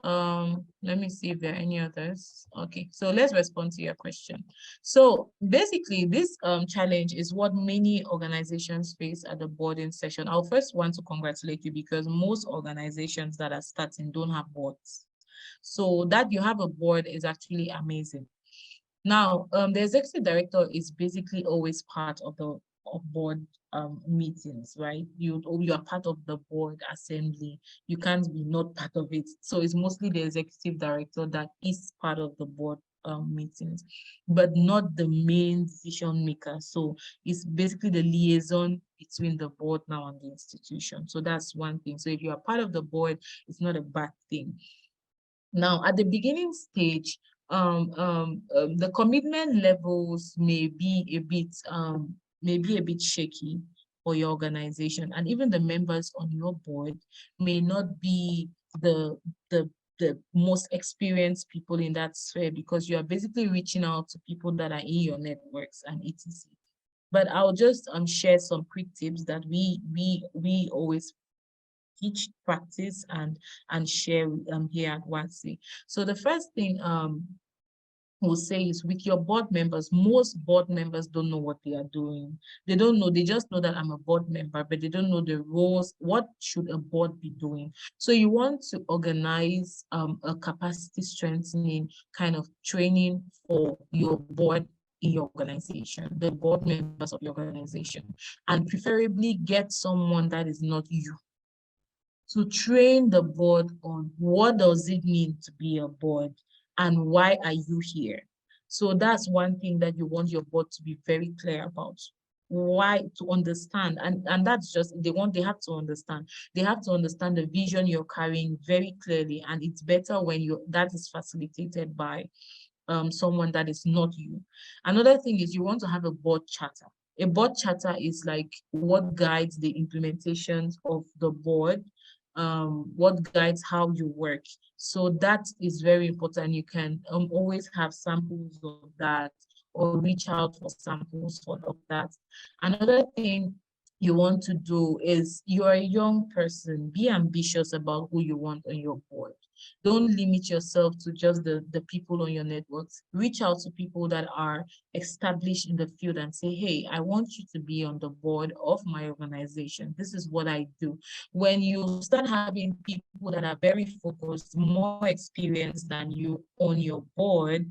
Let me see if there are any others. Okay, so let's respond to your question. So basically, this challenge is what many organizations face at the boarding session. I'll first want to congratulate you because most organizations that are starting don't have boards. So that you have a board is actually amazing. Now, the executive director is basically always part of the board meetings, right? You are part of the board assembly. You can't be not part of it. So it's mostly the executive director that is part of the board meetings, but not the main decision maker. So it's basically the liaison between the board now and the institution. So that's one thing. So if you are part of the board, it's not a bad thing. Now, at the beginning stage, the commitment levels may be a bit shaky for your organization, and even the members on your board may not be the most experienced people in that sphere, because you are basically reaching out to people that are in your networks and etc. But I'll just share some quick tips that we always teach, practice, and share here at WATSI. So the first thing we'll say is, with your board members, most board members don't know what they are doing. They don't know, they just know that I'm a board member, but they don't know the roles. What should a board be doing? So you want to organize a capacity strengthening kind of training for your board in your organization, the board members of your organization, and preferably get someone that is not you, to train the board on what does it mean to be a board and why are you here. So that's one thing that you want your board to be very clear about. Why, to understand, and that's just, they have to understand. They have to understand the vision you're carrying very clearly, and it's better when that is facilitated by someone that is not you. Another thing is, you want to have a board charter. A board charter is like what guides the implementation of the board, what guides how you work. So that is very important. You can always have samples of that, or reach out for samples of that. Another thing you want to do is, you're a young person, be ambitious about who you want on your board. Don't limit yourself to just the people on your networks. Reach out to people that are established in the field and say, hey, I want you to be on the board of my organization. This is what I do. When you start having people that are very focused, more experienced than you on your board,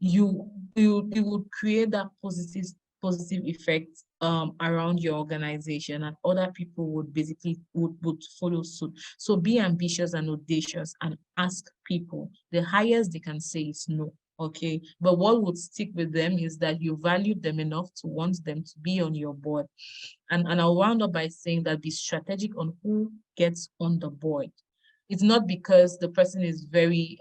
you would create that positive effect around your organization, and other people would basically would follow suit. So be ambitious and audacious and ask people. The highest they can say is no. Okay, but what would stick with them is that you value them enough to want them to be on your board. And I'll round up by saying that be strategic on who gets on the board. It's not because the person is very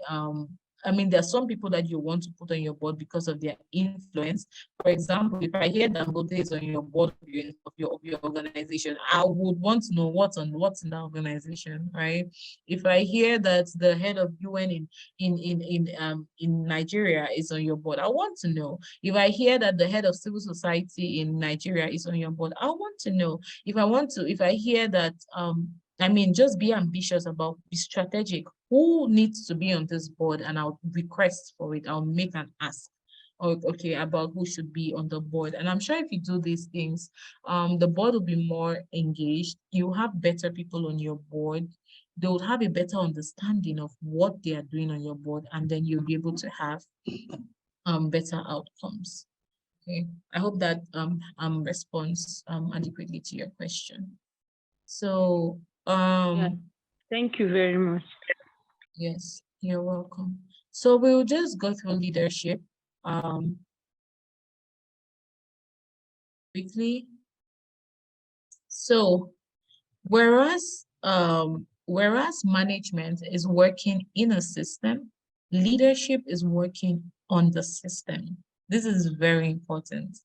I mean, there are some people that you want to put on your board because of their influence. For example, if I hear Dangote is on your board of your organization, I would want to know what's in that organization, right? If I hear that the head of UN in Nigeria is on your board, I want to know. If I hear that the head of civil society in Nigeria is on your board, I want to know. If I hear that I mean, just be ambitious about, be strategic. Who needs to be on this board? And I'll request for it. I'll make an ask, okay, about who should be on the board. And I'm sure if you do these things, the board will be more engaged. You have better people on your board. They will have a better understanding of what they are doing on your board, and then you'll be able to have better outcomes. Okay, I hope that responds adequately to your question. So yeah, thank you very much. Yes, you're welcome. So we'll just go through leadership quickly. So whereas management is working in a system, leadership is working on the system. This is very important.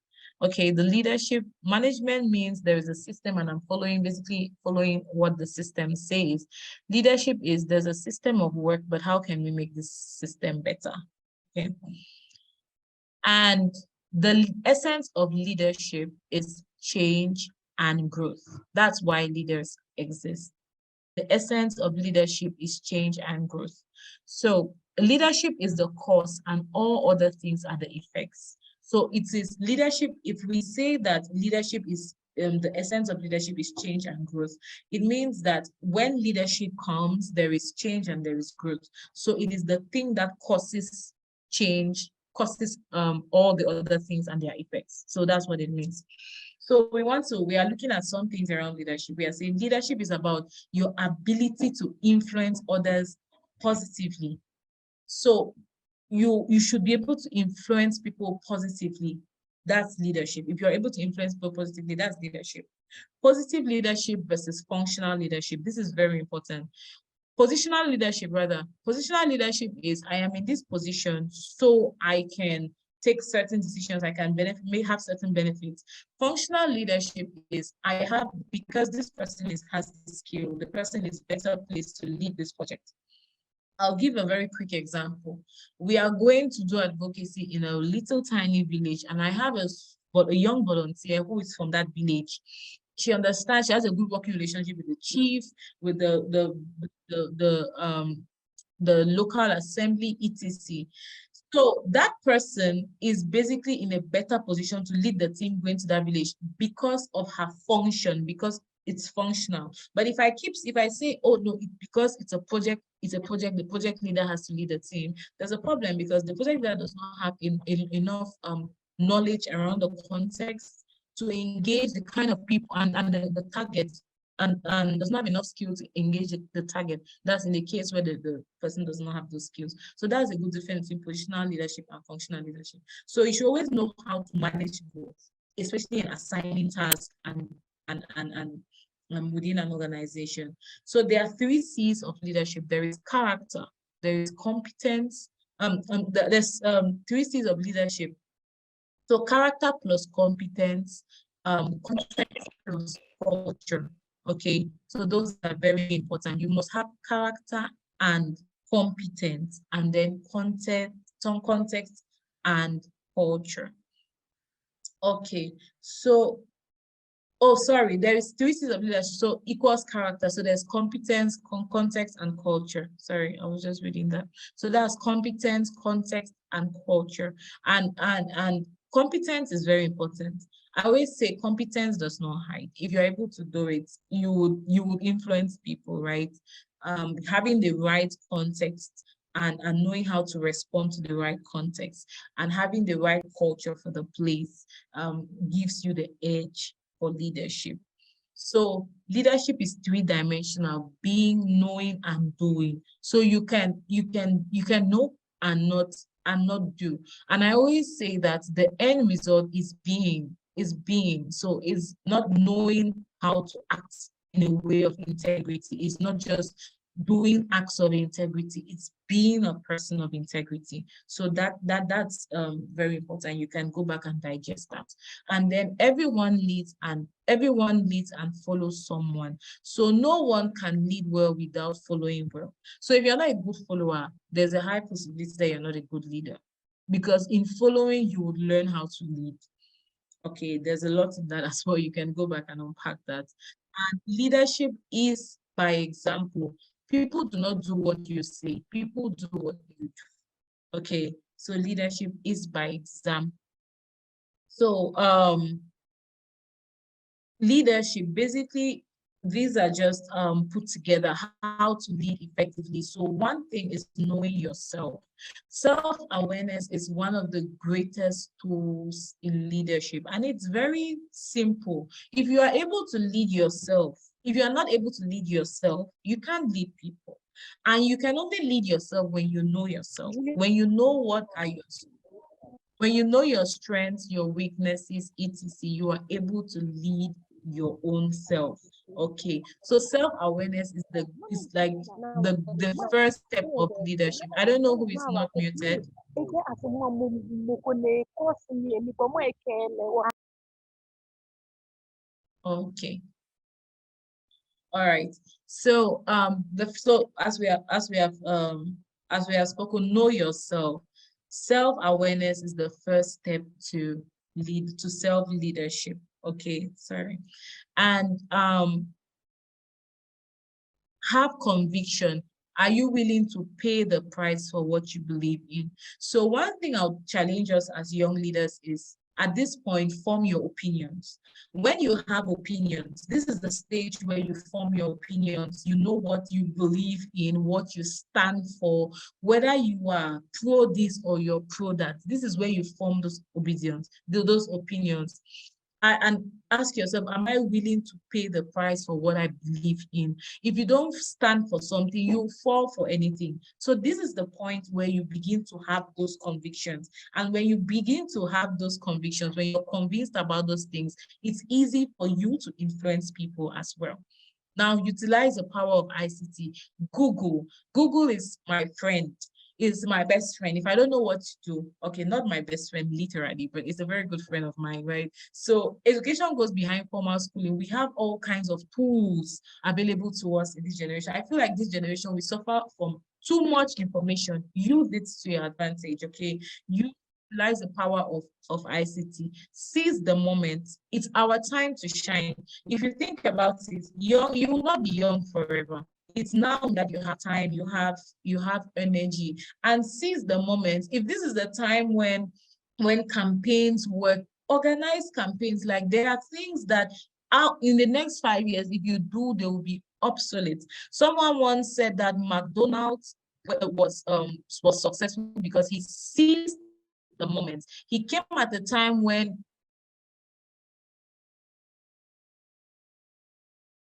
Okay, the leadership management means there is a system and I'm basically following what the system says. Leadership is, there's a system of work, but how can we make this system better? Okay. And the essence of leadership is change and growth. That's why leaders exist. The essence of leadership is change and growth. So leadership is the cause and all other things are the effects. So it is leadership. If we say that leadership is the essence of leadership is change and growth, it means that when leadership comes, there is change and there is growth. So it is the thing that causes change, causes all the other things and their effects. So that's what it means. So we are looking at some things around leadership. We are saying leadership is about your ability to influence others positively. So you should be able to influence people positively. That's leadership. If you're able to influence people positively, that's leadership. Positive leadership versus functional leadership. This is very important. Positional leadership is, I am in this position so I can take certain decisions, I can may have certain benefits. Functional leadership is, I have, because this person has this skill, the person is better placed to lead this project. I'll give a very quick example. We are going to do advocacy in a little tiny village, and I have a young volunteer who is from that village. She understands, she has a good working relationship with the chief, with the local assembly, etc. So that person is basically in a better position to lead the team going to that village because of her function, because it's functional. But if I say, oh no, because it's a project, the project leader has to lead the team, there's a problem because the project leader does not have enough knowledge around the context to engage the kind of people and the target, and does not have enough skill to engage the target. That's in the case where the person does not have those skills. So that's a good difference between positional leadership and functional leadership. So you should always know how to manage both, especially in assigning tasks and within an organization. So there are 3 C's of leadership. There is character, there is competence, there's 3 C's of leadership. So character plus competence, context plus culture. Okay, so those are very important. You must have character and competence, and then context and culture. Okay, so Oh, sorry, there is 3 C's of leadership. So equals character. So there's competence, context, and culture. Sorry, I was just reading that. So that's competence, context, and culture. And competence is very important. I always say competence does not hide. If you're able to do it, you would influence people, right? Having the right context and knowing how to respond to the right context and having the right culture for the place gives you the edge for leadership. So leadership is 3-dimensional: being, knowing, and doing. So you can know and not do. And I always say that the end result is being. So it's not knowing how to act in a way of integrity. It's not just doing acts of integrity, it's being a person of integrity. So that's very important. You can go back and digest that. And then everyone leads and follows someone. So no one can lead well without following well. So if you're not a good follower, there's a high possibility that you're not a good leader, because in following you would learn how to lead. Okay, there's a lot in that as well. You can go back and unpack that. And leadership is by example. People do not do what you say, people do what you do. Okay, so leadership is by example. So leadership, basically, these are just put together how to lead effectively. So one thing is knowing yourself. Self-awareness is one of the greatest tools in leadership, and it's very simple. If you are able to lead yourself, if you are not able to lead yourself, you can't lead people. And you can only lead yourself when you know yourself, when you know what are your when you know your strengths, your weaknesses, etc., you are able to lead your own self. Okay, so self-awareness is like the first step of leadership. I don't know who is not muted. Okay. All right. So as we have spoken, know yourself. Self-awareness is the first step to self-leadership. Okay, sorry. And have conviction. Are you willing to pay the price for what you believe in? So one thing I'll challenge us as young leaders is, at this point, form your opinions. When you have opinions, this is the stage where you form your opinions. You know what you believe in, what you stand for, whether you are pro this or you're pro that. This is where you form those opinions. And ask yourself, am I willing to pay the price for what I believe in? If you don't stand for something, you fall for anything. So this is the point where you begin to have those convictions. And when you begin to have those convictions, when you're convinced about those things, it's easy for you to influence people as well. Now, utilize the power of ICT. Google is my friend. Is my best friend. If I don't know what to do, okay, not my best friend literally, but it's a very good friend of mine, right? So education goes behind formal schooling. We have all kinds of tools available to us in this generation. I feel like this generation, we suffer from too much information. Use it to your advantage, okay? Utilize the power of ICT. Seize the moment. It's our time to shine. If you think about it, you will not be young forever. It's now that you have time, you have energy, and seize the moment. If this is the time when campaigns work, organize campaigns. Like, there are things that out in the next 5 years, if you do, they will be obsolete. Someone once said that McDonald's was successful because he seized the moment. He came at a time when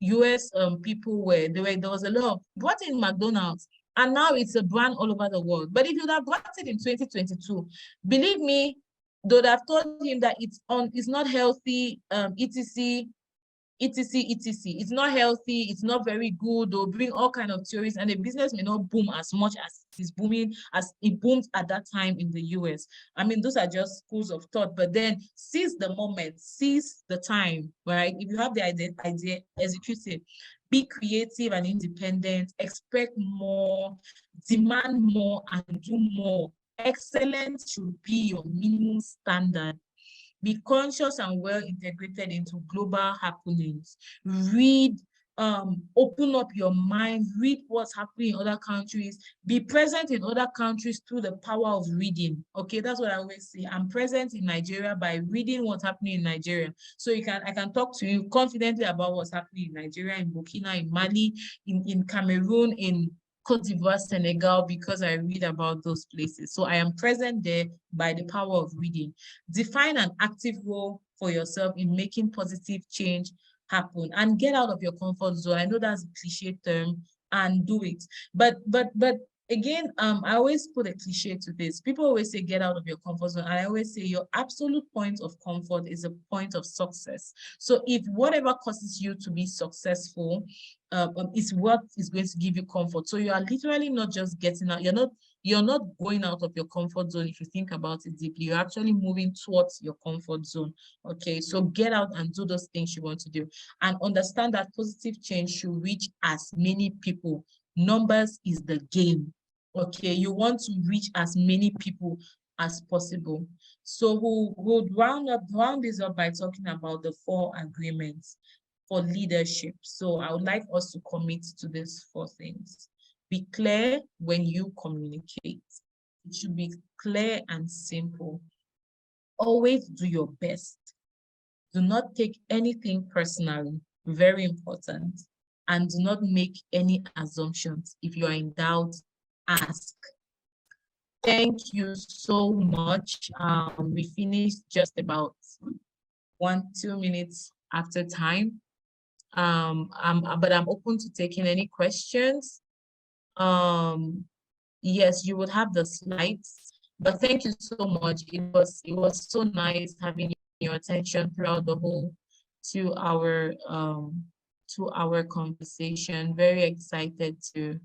US people there was a lot of brought in McDonald's, and now it's a brand all over the world. But if you would have brought it in 2022, believe me, they would have told him that it's not healthy, etc. It's not healthy, it's not very good. They'll bring all kinds of theories, and the business may not boom as much as it's booming as it boomed at that time in the US. I mean, those are just schools of thought, but then seize the moment, seize the time, right? If you have the idea, execute it. Be creative and independent, expect more, demand more, and do more. Excellence should be your minimum standard. Be conscious and well integrated into global happenings. Read, open up your mind, read what's happening in other countries, be present in other countries through the power of reading. Okay, that's what I always say. I'm present in Nigeria by reading what's happening in Nigeria. So I can talk to you confidently about what's happening in Nigeria, in Burkina, in Mali, in Cameroon, in Cote d'Ivoire, Senegal, because I read about those places. So I am present there by the power of reading. Define an active role for yourself in making positive change happen, and get out of your comfort zone. I know that's a cliche term, and do it. But again, I always put a cliche to this. People always say, get out of your comfort zone. And I always say your absolute point of comfort is a point of success. So if whatever causes you to be successful is what is going to give you comfort. So you are literally not just getting out. You're not going out of your comfort zone. If you think about it deeply, you're actually moving towards your comfort zone. Okay, so get out and do those things you want to do, and understand that positive change should reach as many people. Numbers is the game. Okay, you want to reach as many people as possible. So we'll round this up by talking about the 4 agreements for leadership. So I would like us to commit to these 4 things. Be clear when you communicate. It should be clear and simple. Always do your best. Do not take anything personally. Very important. And do not make any assumptions. If you are in doubt, ask. Thank you so much. We finished just about 1-2 minutes after time. But I'm open to taking any questions. Yes, you would have the slides, but thank you so much. It was so nice having your attention throughout the whole 2 hour conversation. Very excited to